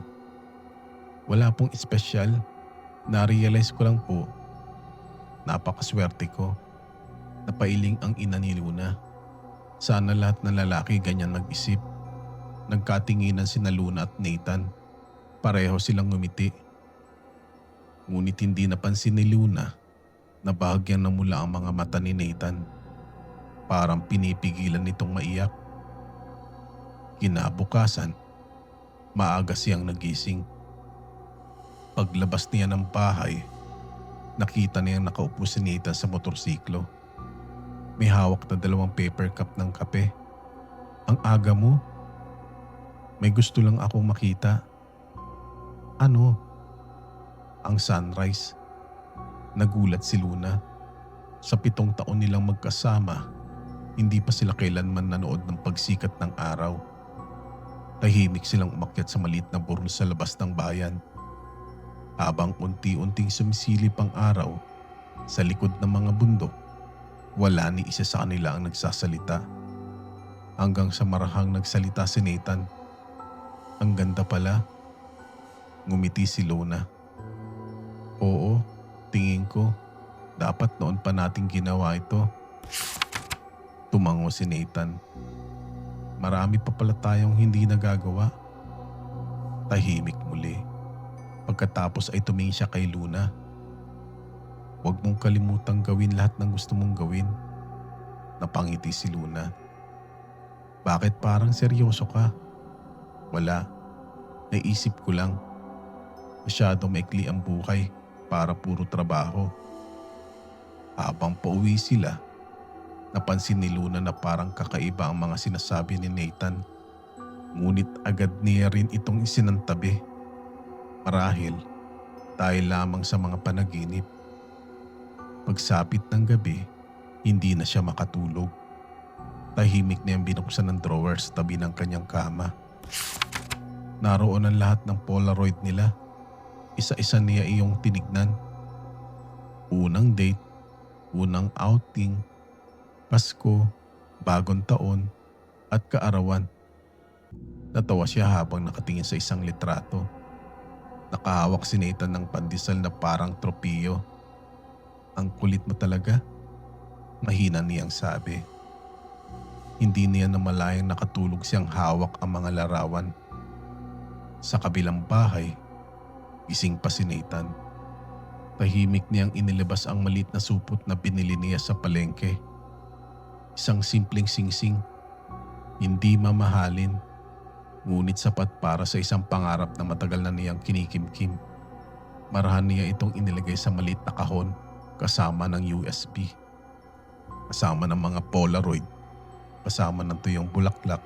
Wala pong espesyal. Na-realize ko lang po. Napakaswerte ko. Napailing ang ina ni Luna. Sana lahat ng lalaki ganyan mag-isip. Nagkatinginan sina Luna at Nathan. Pareho silang ngumiti. Ngunit hindi napansin ni Luna na bahagyang namula ang mga mata ni Nathan. Parang pinipigilan nitong maiyak. Kinabukasan, maaga siyang nagising. Paglabas niya ng bahay, nakita niyang nakaupo si Nathan sa motorsiklo. May hawak na 2 paper cup ng kape. Ang aga mo? May gusto lang akong makita. Ano? Ang sunrise. Nagulat si Luna. Sa 7 taon nilang magkasama, hindi pa sila kailanman nanood ng pagsikat ng araw. Tahimik silang umakyat sa maliit na burol sa labas ng bayan. Habang unti-unting sumisilip ang araw, sa likod ng mga bundok, wala ni isa sa kanila ang nagsasalita. Hanggang sa marahang nagsalita si Nathan. Ang ganda pala. Ngumiti si Luna. Oo, tingin ko, dapat noon pa nating ginawa ito. Tumango si Nathan. Marami pa pala tayong hindi nagagawa. Tahimik muli. Pagkatapos ay tumingin siya kay Luna. Huwag mong kalimutang gawin lahat ng gusto mong gawin. Napangiti si Luna. Bakit parang seryoso ka? Wala. Naisip ko lang. Masyadong maikli ang buhay para puro trabaho. Habang pauwi sila, napansin ni Luna na parang kakaiba ang mga sinasabi ni Nathan. Ngunit agad niya rin itong isinantabi. Marahil dahil lamang sa mga panaginip. Pagsapit ng gabi, hindi na siya makatulog. Tahimik niyang binuksan ng drawer sa tabi ng kanyang kama. Naroon ang lahat ng Polaroid nila. Isa-isa niya iyong tinignan. Unang date, unang outing, Pasko, bagong taon, at kaarawan. Natawa siya habang nakatingin sa isang litrato. Nakahawak si Nathan ng pandesal na parang tropiyo. Ang kulit mo talaga, mahina niyang sabi. Hindi niya namalayang nakatulog siyang hawak ang mga larawan. Sa kabilang bahay, gising pa si Nathan. Tahimik niyang inilabas ang maliit na supot na binili niya sa palengke. Isang simpleng singsing, hindi mamahalin, ngunit sapat para sa isang pangarap na matagal na niyang kinikimkim. Marahan niya itong inilagay sa maliit na kahon kasama ng USB. Kasama ng mga Polaroid, kasama ng tuyong bulaklak.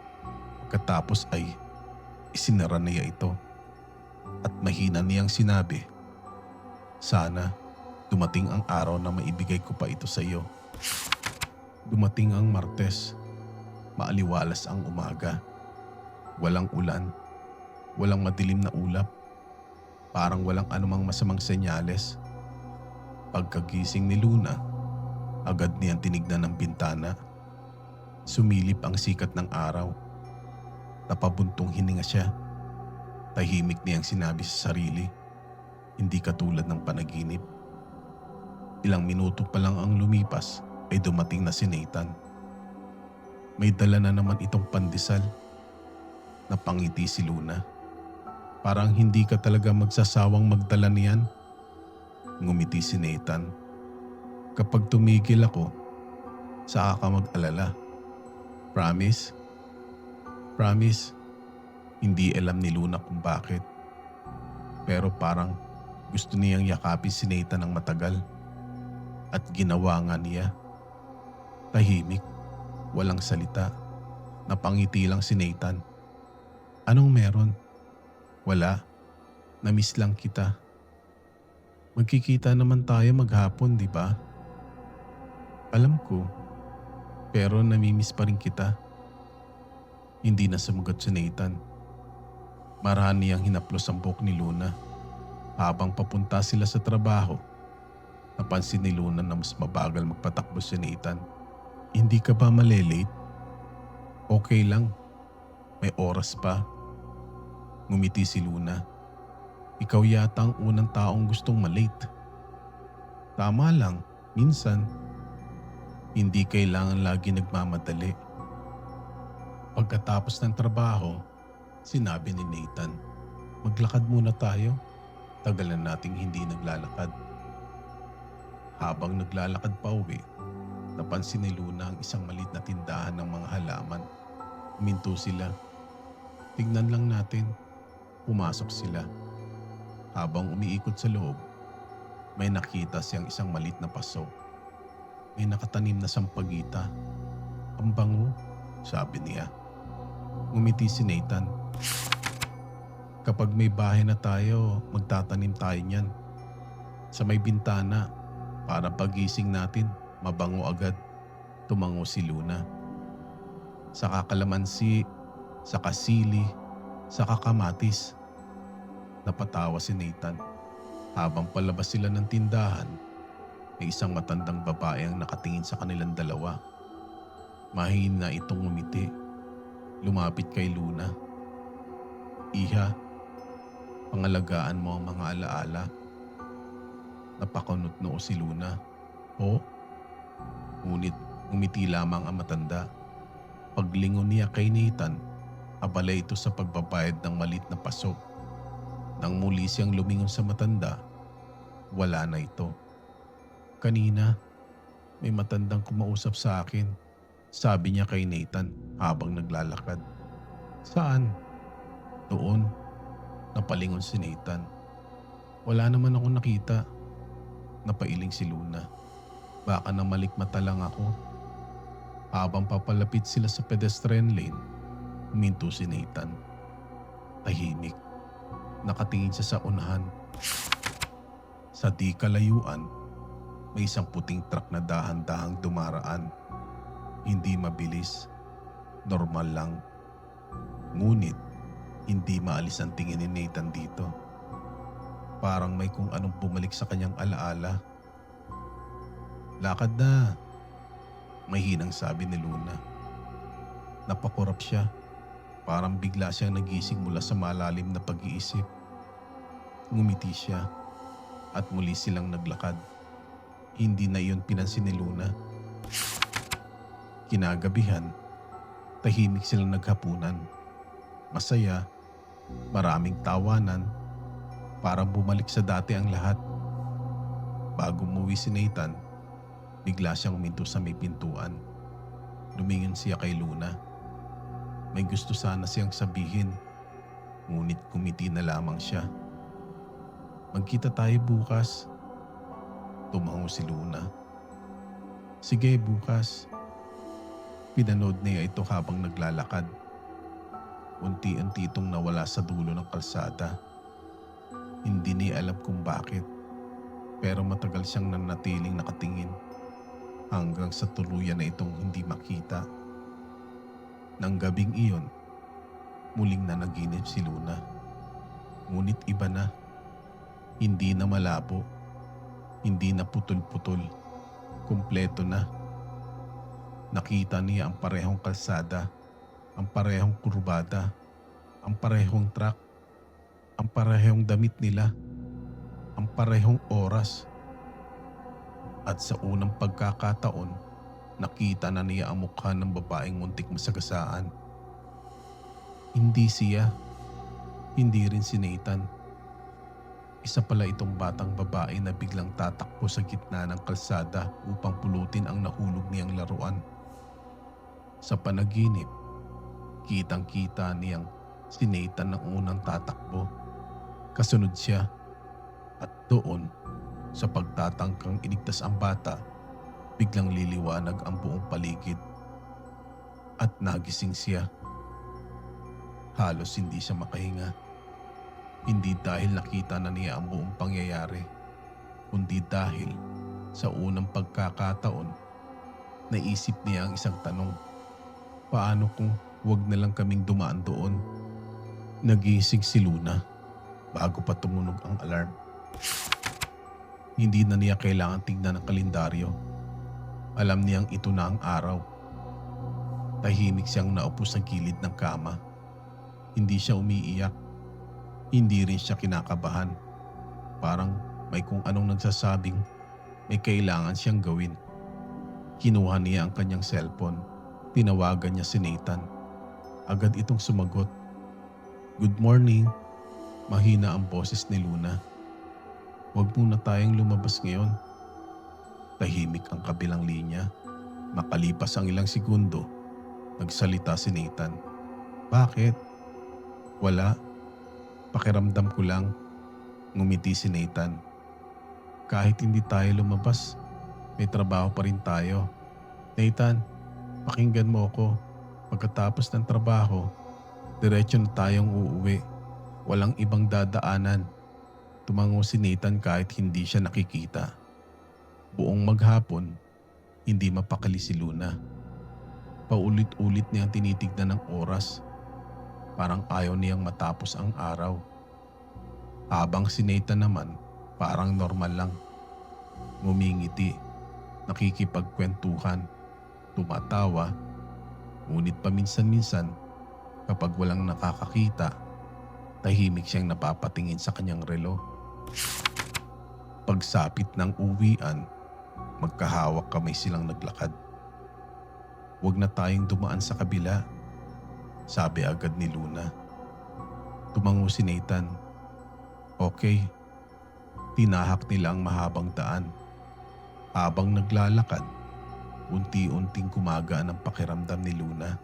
Pagkatapos ay isinara niya ito. At mahina niyang sinabi, sana dumating ang araw na maibigay ko pa ito sa iyo. Dumating ang Martes. Maaliwalas ang umaga. Walang ulan. Walang madilim na ulap. Parang walang anumang masamang senyales. Pagkagising ni Luna, agad niyang tinignan ang bintana. Sumilip ang sikat ng araw. Napabuntong hininga siya. Tahimik niyang sinabi sa sarili, hindi katulad ng panaginip. Ilang minuto pa lang ang lumipas ay dumating na si Nathan. May dala na naman itong pandesal. Napangiti si Luna. Parang hindi ka talaga magsasawang magdala niyan. Ngumiti si Nathan. Kapag tumigil ako, saka ka mag-alala. Promise? Promise? Hindi alam ni Luna kung bakit. Pero parang gusto niyang yakapin si Nathan ng matagal. At ginawa nga niya. Tahimik, walang salita. Napangiti lang si Nathan. Anong meron? Wala. Namiss lang kita. Magkikita naman tayo maghapon, di ba? Alam ko. Pero namimiss pa rin kita. Hindi na sumagot si Nathan. Marahan niyang hinaplos ang buhok ni Luna. Habang papunta sila sa trabaho, napansin ni Luna na mas mabagal magpatakbo si Nathan. Hindi ka ba malilate? Okay lang. May oras pa. Ngumiti si Luna. Ikaw yata ang unang taong gustong malate. Tama lang, minsan. Hindi kailangan lagi nagmamadali. Pagkatapos ng trabaho, sinabi ni Nathan, maglakad muna tayo. Tagal na nating hindi naglalakad. Habang naglalakad pa uwi, Napansin ni Luna ang isang maliit na tindahan ng mga halaman. Huminto sila. Tignan lang natin. Pumasok sila. Habang umiikot sa loob, may nakita siyang isang maliit na paso. May nakatanim na sampagita. Ang bango, sabi niya. Ngumiti si Nathan. Kapag may bahay na tayo, magtatanim tayo niyan. Sa may bintana, para pagising natin, mabango agad. Tumango si Luna. Sa kakalamansi, sa kasili, sa kakamatis. Napatawa si Nathan. Habang palabas sila ng tindahan, may isang matandang babae ang nakatingin sa kanilang dalawa. Mahina itong ngumiti. Lumapit kay Luna. Iha, pangalagaan mo ang mga alaala. Napakunot noo si Luna. O? Ngunit ngumiti lamang ang matanda. Paglingon niya kay Nathan, abala ito sa pagbabayad ng maliit na paso. Nang muli siyang lumingon sa matanda, wala na ito. Kanina, may matandang kumausap sa akin, sabi niya kay Nathan habang naglalakad. Saan? Doon. Napalingon si Nathan. Wala naman akong nakita. Napailing si Luna. Baka namalikmata lang ako. Habang papalapit sila sa pedestrian lane, huminto si Nathan. Tahimik. Nakatingin siya sa unahan. Sa di kalayuan, may isang puting truck na dahan-dahang dumaraan. Hindi mabilis. Normal lang. Ngunit, hindi maalis ang tingin ni Nathan dito. Parang may kung anong bumalik sa kanyang alaala. Lakad na. May hinang sabi ni Luna. Napakurap siya. Parang bigla siyang nagising mula sa malalim na pag-iisip. Ngumiti siya at muli silang naglakad. Hindi na iyon pinansin ni Luna. Kinagabihan, tahimik silang naghapunan. Masaya, maraming tawanan, parang bumalik sa dati ang lahat. Bago umuwi si Nathan, bigla siyang uminto sa may pintuan. Lumingin siya kay Luna. May gusto sana siyang sabihin, ngunit kumiti na lamang siya. Magkita tayo bukas. Tumango si Luna. Sige, bukas. Pinanood niya ito habang naglalakad. Unti-unti itong nawala sa dulo ng kalsada. Hindi niya alam kung bakit, pero matagal siyang nanatiling nakatingin hanggang sa tuluyan na itong hindi makita. Nang gabing iyon, muling nanaginip si Luna. Ngunit iba na. Hindi na malabo. Hindi na putol-putol. Kumpleto na. Nakita niya ang parehong kalsada, ang parehong kurbada, ang parehong truck, ang parehong damit nila, ang parehong oras. At sa unang pagkakataon, nakita na niya ang mukha ng babaeng muntik masagasaan. Hindi siya. Hindi rin si Nathan. Isa pala itong batang babae na biglang tatakbo sa gitna ng kalsada upang pulutin ang nahulog niyang laruan. Sa panaginip, kitang-kita niyang si Nathan ang unang tatakbo. Kasunod siya. At doon, sa pagtatangkang iligtas ang bata, biglang liliwanag ang buong paligid. At nagising siya. Halos hindi siya makahinga. Hindi dahil nakita na niya ang buong pangyayari, kundi dahil sa unang pagkakataon, naisip niya ang isang tanong. Paano kung wag na lang kaming dumaan doon? Nagising si Luna bago pa tumunog ang alarm. Hindi na niya kailangan tignan ang kalendaryo. Alam niyang ito na ang araw. Tahimik siyang naupo sa gilid ng kama. Hindi siya umiiyak. Hindi rin siya kinakabahan. Parang may kung anong nagsasabing may kailangan siyang gawin. Kinuha niya ang kanyang cellphone. Tinawagan niya si Nathan. Agad itong sumagot. Good morning. Mahina ang boses ni Luna. Huwag muna tayong lumabas ngayon. Tahimik ang kabilang linya. Makalipas ang ilang segundo, nagsalita si Nathan. Bakit? Wala. Pakiramdam ko lang. Ngumiti si Nathan. Kahit hindi tayo lumabas, may trabaho pa rin tayo. Nathan, pakinggan mo ako. Pagkatapos ng trabaho, diretso na tayong uuwi. Walang ibang dadaanan. Tumango si Nathan kahit hindi siya nakikita. Buong maghapon, hindi mapakali si Luna. Paulit-ulit niyang tinitignan ng oras. Parang ayaw niyang matapos ang araw. Habang si Nathan naman, parang normal lang. Ngumingiti, nakikipagkwentuhan, tumatawa. Ngunit paminsan-minsan, kapag walang nakakakita, tahimik siyang napapatingin sa kanyang relo. Pagsapit ng uwian, magkahawak kamay silang naglakad. Huwag na tayong dumaan sa kabila, sabi agad ni Luna. Tumango si Nathan. Okay. Tinahak nila ang mahabang daan. Habang naglalakad, unti-unting kumagaan ang pakiramdam ni Luna.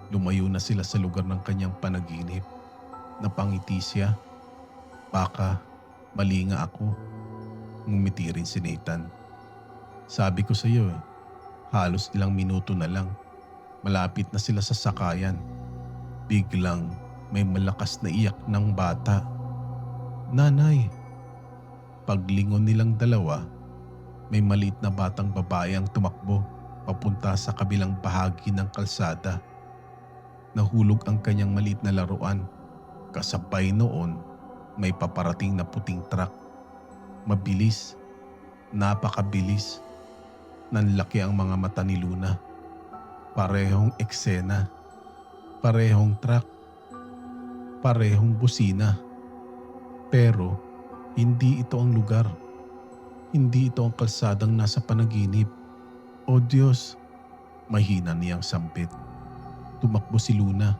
Lumayo na sila sa lugar ng kanyang panaginip. Napangiti siya. Baka mali nga ako. Ngumiti rin si Nathan. Sabi ko sa iyo, halos ilang minuto na lang. Malapit na sila sa sakayan. Biglang may malakas na iyak ng bata. Nanay! Paglingon nilang dalawa, may maliit na batang babae ang tumakbo papunta sa kabilang bahagi ng kalsada. Nahulog ang kanyang maliit na laruan. Kasabay noon, may paparating na puting truck. Mabilis, napakabilis. Nanlaki ang mga mata ni Luna. Parehong eksena, parehong truck, parehong busina. Pero hindi ito ang lugar. Hindi ito ang kalsadang nasa panaginip. O Diyos! Mahina niyang sampit. Tumakbo si Luna.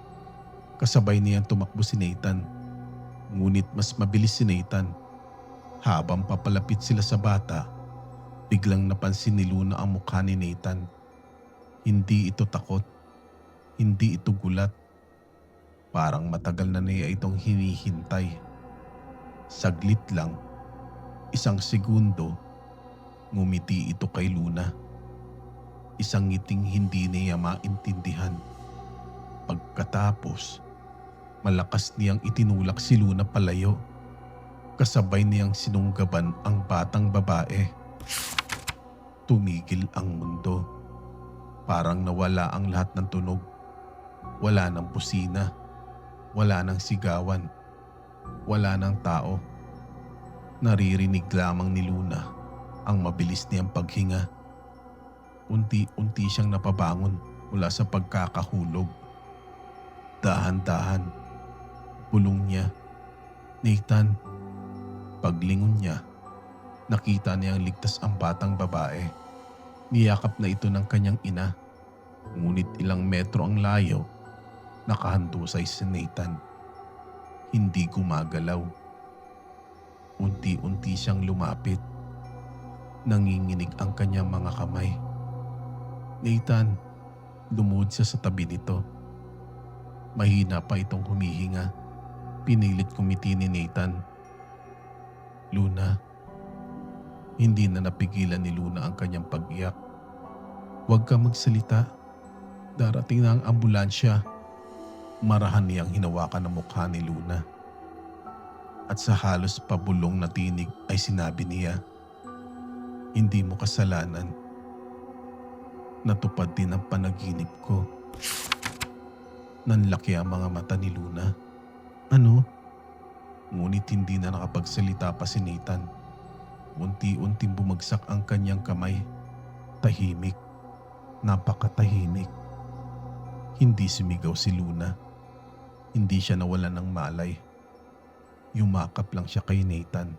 Kasabay niyang tumakbo si Nathan. Ngunit mas mabilis si Nathan. Habang papalapit sila sa bata, biglang napansin ni Luna ang mukha ni Nathan. Hindi ito takot. Hindi ito gulat. Parang matagal na niya itong hinihintay. Saglit lang, isang segundo, ngumiti ito kay Luna. Isang ngiting hindi niya maintindihan. Pagkatapos, malakas niyang itinulak si Luna palayo. Kasabay niyang sinunggaban ang batang babae. Tumigil ang mundo. Parang nawala ang lahat ng tunog. Wala ng busina. Wala ng sigawan. Wala ng tao. Naririnig lamang ni Luna ang mabilis niyang paghinga. Unti-unti siyang napabangon mula sa pagkakahulog. Dahan-dahan, bulong niya, Nathan. Paglingon niya, nakita niyang ligtas ang batang babae. Niyakap na ito ng kanyang ina. Ngunit ilang metro ang layo, nakahandusay si Nathan. Hindi gumagalaw. Unti-unti siyang lumapit. Nanginginig ang kanyang mga kamay. Nathan, lumuhod siya sa tabi nito. Mahina pa itong humihinga. Pinilit kumiti ni Nathan. Luna. Hindi na napigilan ni Luna ang kanyang pag-iyak. Huwag ka magsalita. Darating na ang ambulansya. Marahan niyang hinawakan ang mukha ni Luna. At sa halos pabulong na tinig ay sinabi niya, hindi mo kasalanan. Natupad din ang panaginip ko. Nanlaki ang mga mata ni Luna. Ano? Ngunit hindi na nakapagsalita pa si Nathan. Unti-unting bumagsak ang kanyang kamay. Tahimik. Napakatahimik. Hindi sumigaw si Luna. Hindi siya nawalan ng malay. Yumakap lang siya kay Nathan.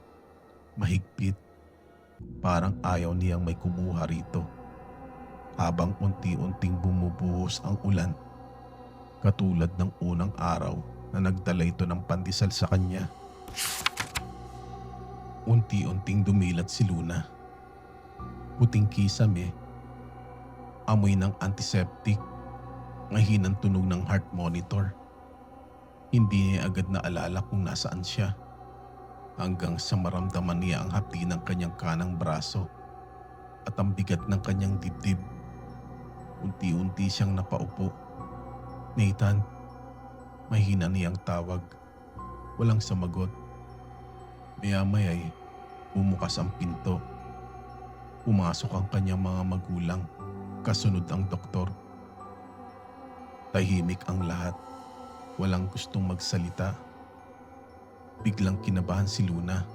Mahigpit. Parang ayaw niyang may kumuha rito. Habang unti-unting bumubuhos ang ulan. Katulad ng unang araw na nagdala ito ng pandesal sa kanya. Unti-unting dumilat si Luna. Puting kisame, Amoy ng antiseptic, mahinang tunog ng heart monitor. Hindi niya agad naalala kung nasaan siya hanggang sa maramdaman niya ang hapdi ng kanyang kanang braso at ang bigat ng kanyang dibdib. Unti-unti siyang napaupo. "Nathan," mahina niyang tawag. Walang sumagot. Maya-maya'y bumukas ang pinto. Pumasok ang kanyang mga magulang, kasunod ang doktor. Tahimik ang lahat. Walang gustong magsalita. Biglang kinabahan si Luna.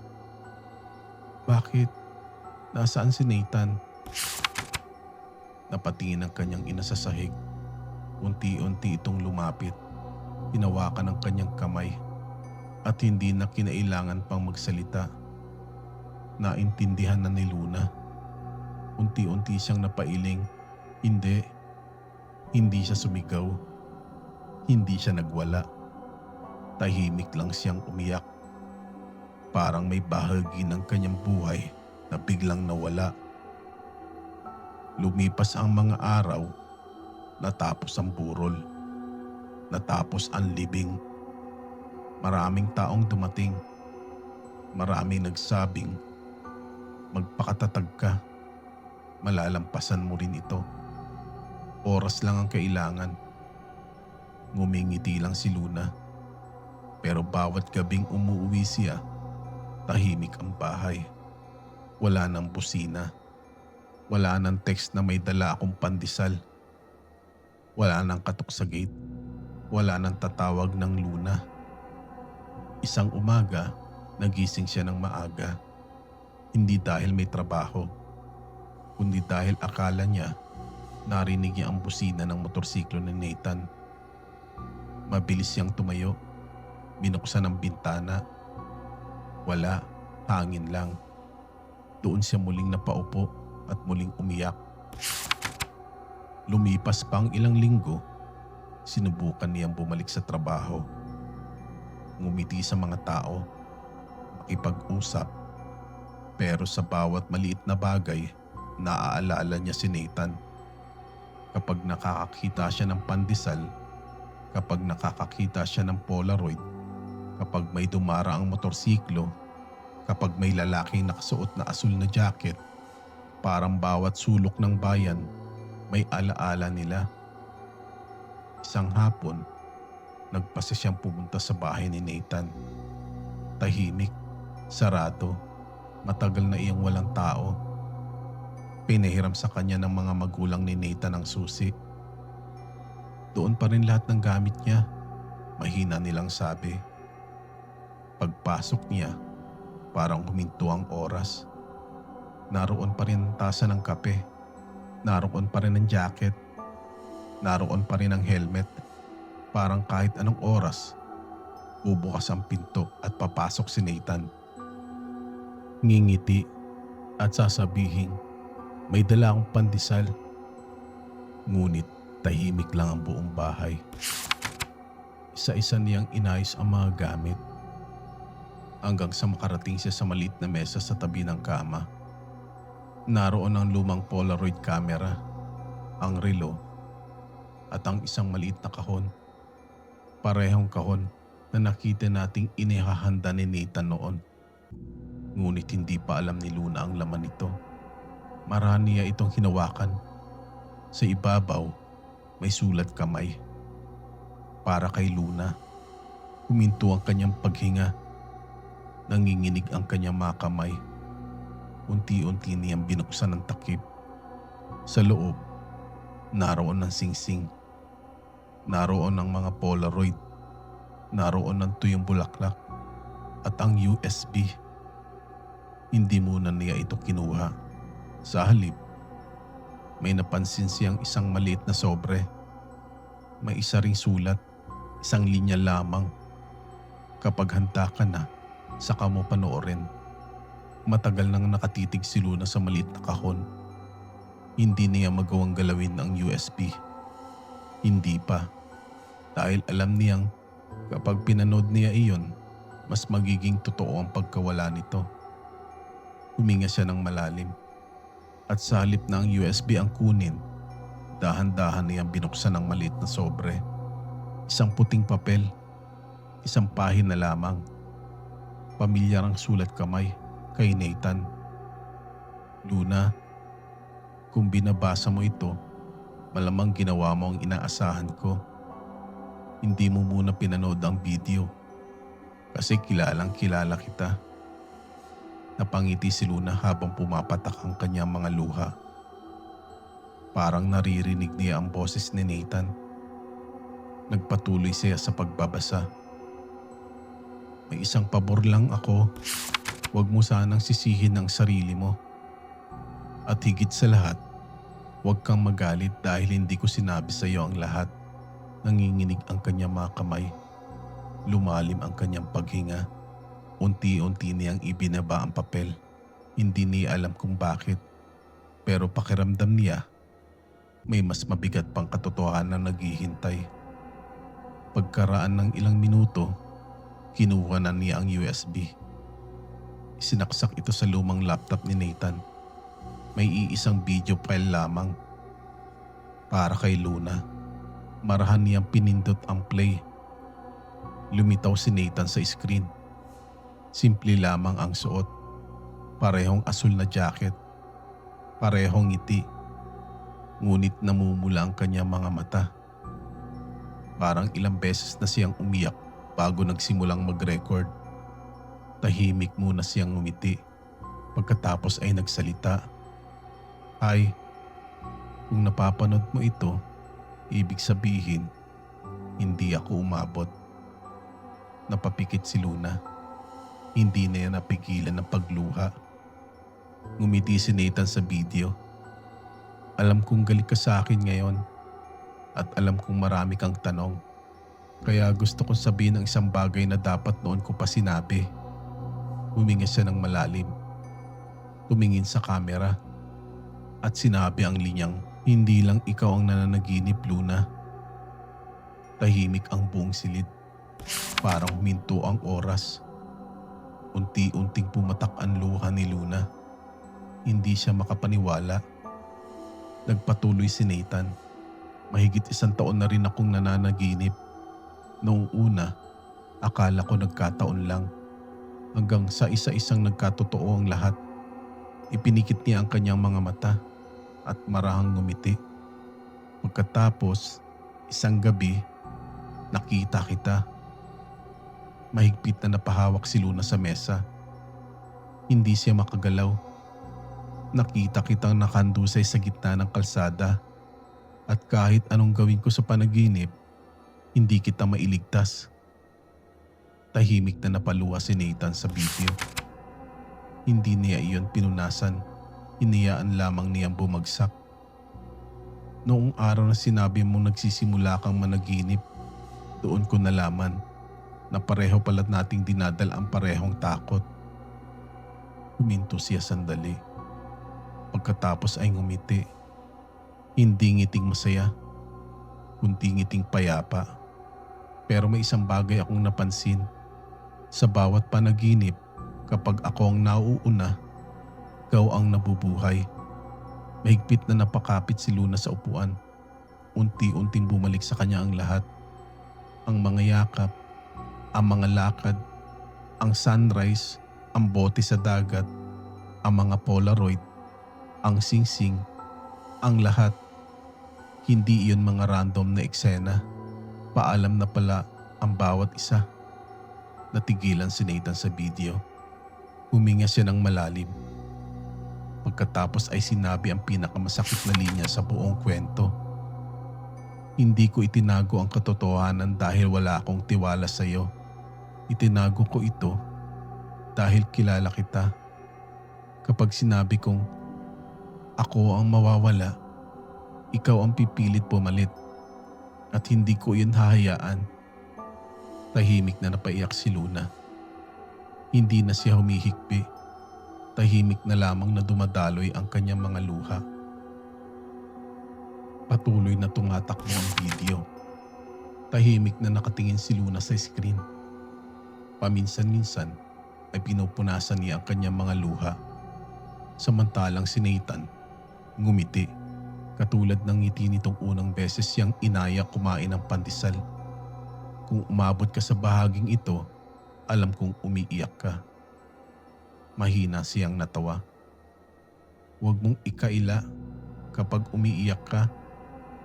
"Bakit? Nasaan si Nathan?" Napatingin ang kanyang ina sa sahig. Unti-unti itong lumapit. Hinawakan ang kanyang kamay at hindi na kinailangan pang magsalita. Naintindihan na ni Luna. Unti-unti siyang napailing. Hindi. Hindi siya sumigaw. Hindi siya nagwala. Tahimik lang siyang umiyak. Parang may bahagi ng kanyang buhay na biglang nawala. Lumipas ang mga araw. Natapos ang burol. Natapos ang libing. Maraming taong dumating. Maraming nagsabing, "Magpakatatag ka. Malalampasan mo rin ito. Oras lang ang kailangan." Ngumingiti lang si Luna. Pero bawat gabing umuwi siya, tahimik ang bahay. Wala nang busina. Wala nang text na may dala akong pandesal. Wala nang katok sa gate. Wala nang tatawag ng Luna. Isang umaga, nagising siya ng maaga. Hindi dahil may trabaho, kundi dahil akala niya narinig niya ang busina ng motorsiklo ni Nathan. Mabilis siyang tumayo. Binuksan ang bintana. Wala, hangin lang. Doon siya muling napaupo at muling umiyak. Lumipas pa ang ilang linggo. Sinubukan niyang bumalik sa trabaho. Ngumiti sa mga tao, makipag-usap. Pero sa bawat maliit na bagay, naaalala niya si Nathan. Kapag nakakakita siya ng pandesal, kapag nakakakita siya ng Polaroid, kapag may dumaraang motorsiklo, kapag may lalaking nakasuot na asul na jacket, parang bawat sulok ng bayan may alaala nila. Isang hapon, nagpasya siyang pumunta sa bahay ni Nathan. Tahimik, sarado, matagal na iyang walang tao. Pinahiram sa kanya ng mga magulang ni Nathan ang susi. Doon pa rin lahat ng gamit niya, mahina nilang sabi. Pagpasok niya, parang huminto ang oras. Naroon pa rin ang tasa ng kape. Naroon pa rin ang jacket. Naroon pa rin ang helmet. Parang kahit anong oras, bubukas ang pinto at papasok si Nathan. Ngingiti at sasabihin, "May dala akong pandesal." Ngunit tahimik lang ang buong bahay. Isa-isa niyang inayos ang mga gamit hanggang sa makarating siya sa maliit na mesa sa tabi ng kama. Naroon ang lumang Polaroid camera, ang relo, at ang isang maliit na kahon. Parehong kahon na nakita nating inihahanda ni Nathan noon. Ngunit hindi pa alam ni Luna ang laman nito. Marami niya itong hinawakan. Sa ibabaw, may sulat kamay. Para kay Luna. Huminto ang kanyang paghinga. Nanginginig ang kanyang mga kamay. Unti-unti niyang binuksan ang takip. Sa loob, naroon ang singsing. Naroon ang mga Polaroid. Naroon ang tuyong bulaklak. At ang USB. Hindi muna niya ito kinuha. Sa halip, may napansin siyang isang maliit na sobre. May isa ring sulat, isang linya lamang. Kapag handa ka na, saka mo panoorin. Matagal nang nakatitig si Luna sa maliit na kahon. Hindi niya magawang galawin ang USB. Hindi pa. Dahil alam niyang kapag pinanood niya iyon, mas magiging totoo ang pagkawala nito. Huminga siya ng malalim. At sa halip na ang USB ang kunin, Dahan-dahan niyang binuksan ang maliit na sobre. Isang puting papel, isang pahina lamang. Pamilyar ang sulat kamay kay Nathan. Luna, kung binabasa mo ito, malamang ginawa mo ang inaasahan ko. Hindi mo muna pinanood ang video kasi kilalang kilala kita. Napangiti si Luna habang pumapatak ang kanyang mga luha. Parang naririnig niya ang boses ni Nathan. Nagpatuloy siya sa pagbabasa. May isang pabor lang ako. Huwag mo sanang sisihin ang sarili mo. At higit sa lahat, huwag kang magalit dahil hindi ko sinabi sa iyo ang lahat. Nanginginig ang kanyang mga kamay. Lumalim ang kanyang paghinga. Unti-unti niyang ibinaba ang papel. Hindi niya alam kung bakit. Pero pakiramdam niya, may mas mabigat pang katotohanan na naghihintay. Pagkaraan ng ilang minuto, kinuha na niya ang USB. Isinaksak ito sa lumang laptop ni Nathan. May iisang video file lamang. Para kay Luna. Marahan niyang pinindot ang play. Lumitaw si Nathan sa screen. Simple lamang ang suot. Parehong asul na jacket. Parehong ngiti. Ngunit namumula ang kanyang mga mata. Parang ilang beses na siyang umiyak bago nagsimulang mag-record. Tahimik muna siyang ngumiti. Pagkatapos ay nagsalita. Ay, kung napapanood mo ito, ibig sabihin, hindi ako umabot. Napapikit si Luna. Hindi na niya napigilan ng pagluha. Ngumiti si Nathan sa video. Alam kong galit ka sa akin ngayon at alam kong marami kang tanong. Kaya gusto kong sabihin ng isang bagay na dapat noon ko pa sinabi. Huminga siya ng malalim. Tumingin sa camera at sinabi ang linyang, hindi lang ikaw ang nananaginip, Luna. Tahimik ang buong silid. Parang huminto ang oras. Unti-unting pumatak ang luha ni Luna. Hindi siya makapaniwala. Nagpatuloy si Nathan. Mahigit 1 taon na rin akong nananaginip. Noong una, akala ko nagkataon lang. Hanggang sa isa-isang nagkatotoo ang lahat. Ipinikit niya ang kanyang mga mata at marahang ngumiti. Pagkatapos, isang gabi, nakita kita. Mahigpit na napahawak si Luna sa mesa. Hindi siya makagalaw. Nakita kitang nakandusay sa gitna ng kalsada. At kahit anong gawin ko sa panaginip, hindi kita mailigtas. Tahimik na napaluha si Nathan sa video. Hindi niya iyon pinunasan. Hinayaan lamang niyang bumagsak. Noong araw na sinabi mong nagsisimula kang managinip, doon ko nalaman na pareho pala nating dinadala ang parehong takot. Huminto siya sandali. Pagkatapos ay ngumiti. Hindi ngiting masaya, kundi ngiting payapa. Pero may isang bagay akong napansin. Sa bawat panaginip, kapag ako ang nauuna, ikaw ang nabubuhay. Mahigpit na napakapit si Luna sa upuan. Unti-unting bumalik sa kanya ang lahat. Ang mga yakap, ang mga lakad, ang sunrise, ang bote sa dagat, ang mga polaroid, ang singsing, ang lahat. Hindi iyon mga random na eksena. Paalam na pala ang bawat isa. Natigilan si Nathan sa video. Huminga siya ng malalim. Pagkatapos ay sinabi ang pinakamasakit na linya sa buong kwento. Hindi ko itinago ang katotohanan dahil wala akong tiwala sa iyo. Itinago ko ito dahil kilala kita. Kapag sinabi kong ako ang mawawala, ikaw ang pipilit pumalit at hindi ko yun hahayaan. Tahimik na napaiyak si Luna. Hindi na siya humihikbi. Tahimik na lamang na dumadaloy ang kanyang mga luha. Patuloy na tumatakbo ang video. Tahimik na nakatingin si Luna sa screen. Paminsan-minsan ay pinupunasan niya ang kanyang mga luha. Samantalang si Nathan ngumiti Katulad ng ngiti nitong unang beses siyang inaya kumain ng pandesal. Kung umabot ka sa bahaging ito, alam kong umiiyak ka. Mahina siyang natawa. Huwag mong ikaila. Kapag umiiyak ka,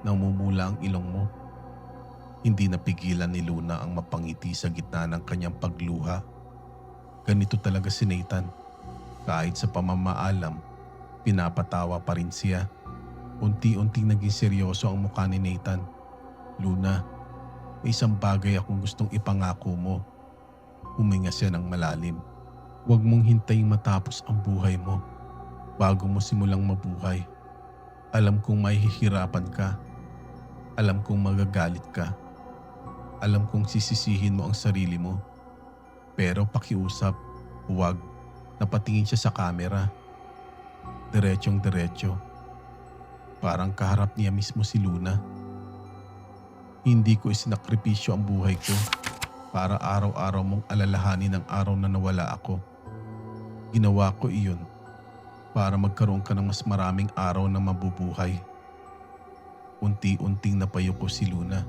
namumula ang ilong mo. Hindi napigilan ni Luna ang mapangiti sa gitna ng kanyang pagluha. Ganito talaga si Nathan. Kahit sa pamamaalam, pinapatawa pa rin siya. Unti-unting naging seryoso ang mukha ni Nathan. Luna, may isang bagay akong gustong ipangako mo. Huminga siya ng malalim. Huwag mong hintayin matapos ang buhay mo bago mo simulang mabuhay. Alam kong mahihirapan ka. Alam kong magagalit ka. Alam kong sisisihin mo ang sarili mo. Pero pakiusap, huwag. Napatingin siya sa kamera. Diretsong diretso. Parang kaharap niya mismo si Luna. Hindi ko isinakripisyo ang buhay ko para araw-araw mong alalahanin ang araw na nawala ako. Ginawa ko iyon para magkaroon ka ng mas maraming araw na mabubuhay. Unti-unting napayuko si Luna.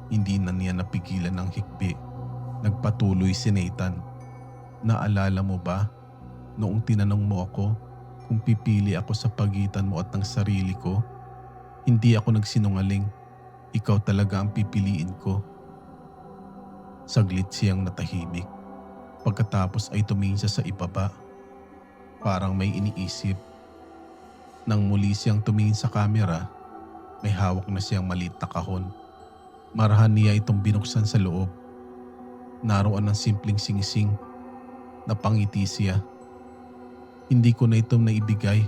Hindi na niya napigilan ng hikbi. Nagpatuloy si Nathan. Naalala mo ba noong tinanong mo ako kung pipili ako sa pagitan mo at ng sarili ko? Hindi ako nagsinungaling. Ikaw talaga ang pipiliin ko. Saglit siyang natahimik. Pagkatapos ay tumingin siya sa ibaba. Parang may iniisip. Nang muli siyang tumingin sa kamera, may hawak na siyang maliit na kahon. Marahan niya itong binuksan sa loob. Naroon ang simpleng singsing. Napangiti siya. Hindi ko na ito naibigay.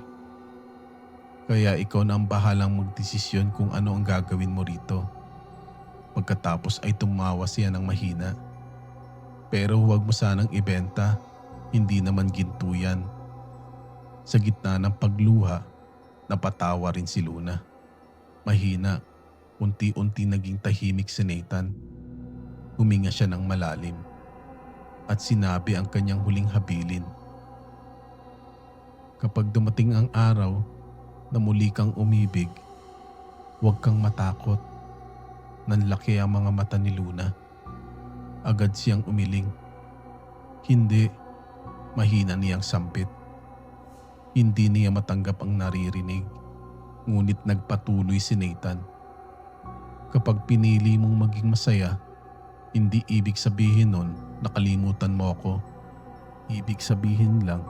Kaya ikaw na ang bahalang magdesisyon kung ano ang gagawin mo rito. Pagkatapos ay tumawa siya ng mahina. Pero huwag mo sanang ibenta. Hindi naman ginto yan. Sa gitna ng pagluha, napatawa rin si Luna. Mahina, unti-unti naging tahimik si Nathan. Huminga siya ng malalim at sinabi ang kanyang huling habilin. Kapag dumating ang araw na muli kang umibig, huwag kang matakot. Nanlaki ang mga mata ni Luna. Agad siyang umiling. Hindi, mahina niyang sampit. Hindi niya matanggap ang naririnig, ngunit nagpatuloy si Nathan. Kapag pinili mong maging masaya, hindi ibig sabihin nun nakalimutan mo ako. Ibig sabihin lang,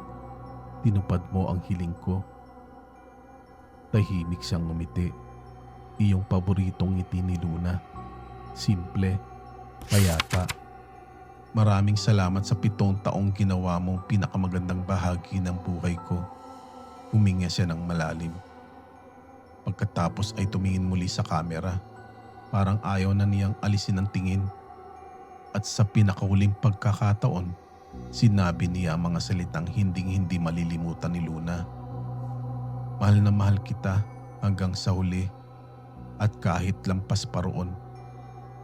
tinupad mo ang hiling ko. Tahimik siyang ngumiti. Iyong paboritong ngiti ni Luna. Simple, payapa. Maraming salamat sa 7 taong ginawa mong pinakamagandang bahagi ng buhay ko. Huminga siya ng malalim. Pagkatapos ay tumingin muli sa kamera. Parang ayaw na niyang alisin ang tingin. At sa pinakahuling pagkakataon, sinabi niya ang mga salitang hinding-hindi malilimutan ni Luna. Mahal na mahal kita hanggang sa huli. At kahit lampas pa roon,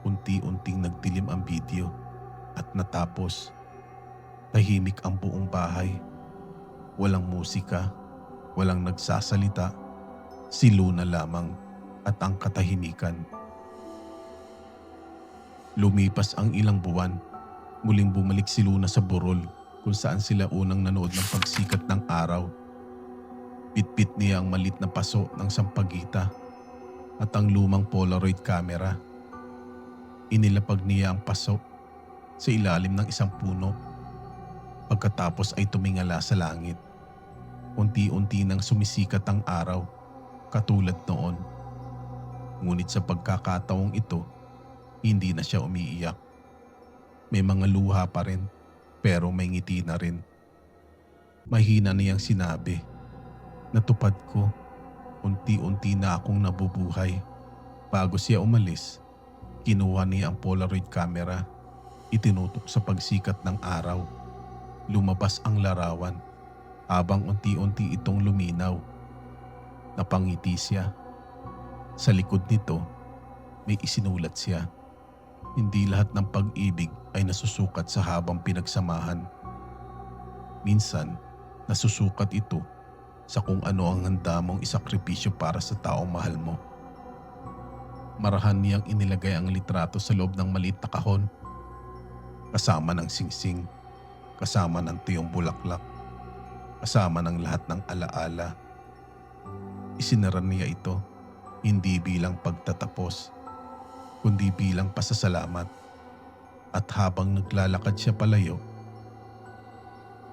unti-unting nagdilim ang video at natapos. Tahimik ang buong bahay. Walang musika, walang nagsasalita. Si Luna lamang at ang katahimikan. Lumipas ang ilang buwan. Muling bumalik si Luna sa burol kung saan sila unang nanood ng pagsikat ng araw. Bitbit niya ang malit na paso ng sampagita at ang lumang Polaroid camera. Inilapag niya ang paso sa ilalim ng isang puno. Pagkatapos ay tumingala sa langit. Unti-unti nang sumisikat ang araw, katulad noon. Ngunit sa pagkakataong ito, hindi na siya umiiyak. May mga luha pa rin, pero may ngiti na rin. Mahina niyang sinabi, natupad ko, unti-unti na akong nabubuhay. Bago siya umalis, kinuha niya ang Polaroid camera, itinutok sa pagsikat ng araw. Lumabas ang larawan, habang unti-unti itong luminaw. Napangiti siya. Sa likod nito, may isinulat siya. Hindi lahat ng pag-ibig ay nasusukat sa habang pinagsamahan. Minsan, nasusukat ito sa kung ano ang handa mong isakripisyo para sa taong mahal mo. Marahan niyang inilagay ang litrato sa loob ng maliit na kahon, kasama ng singsing, kasama ng tuyong bulaklak, kasama ng lahat ng alaala. Isinara niya ito hindi bilang pagtatapos, kundi bilang pasasalamat. At habang naglalakad siya palayo,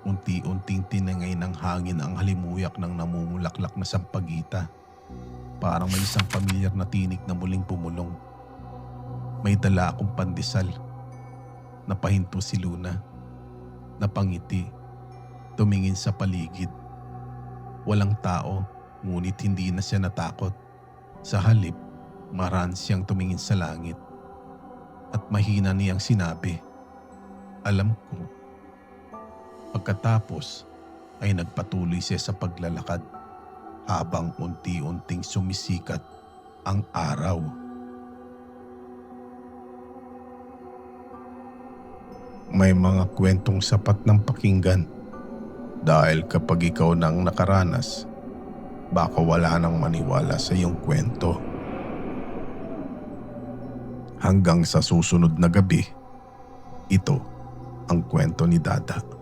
unti-unting tinangay ng hangin ang halimuyak ng namumulaklak na sampagita. Parang may isang pamilyar na tinig na muling pumulong. May dala akong pandesal. Napahinto si Luna. Napangiti. Tumingin sa paligid. Walang tao, ngunit hindi na siya natakot. Sa halip, maran siyang tumingin sa langit. At mahina niyang sinabi, "Alam ko." Pagkatapos ay nagpatuloy siya sa paglalakad habang unti-unting sumisikat ang araw. May mga kwentong sapat ng pakinggan dahil kapag ikaw nang nakaranas, baka wala nang maniwala sa iyong kwento. Hanggang sa susunod na gabi, ito ang kwento ni Dada.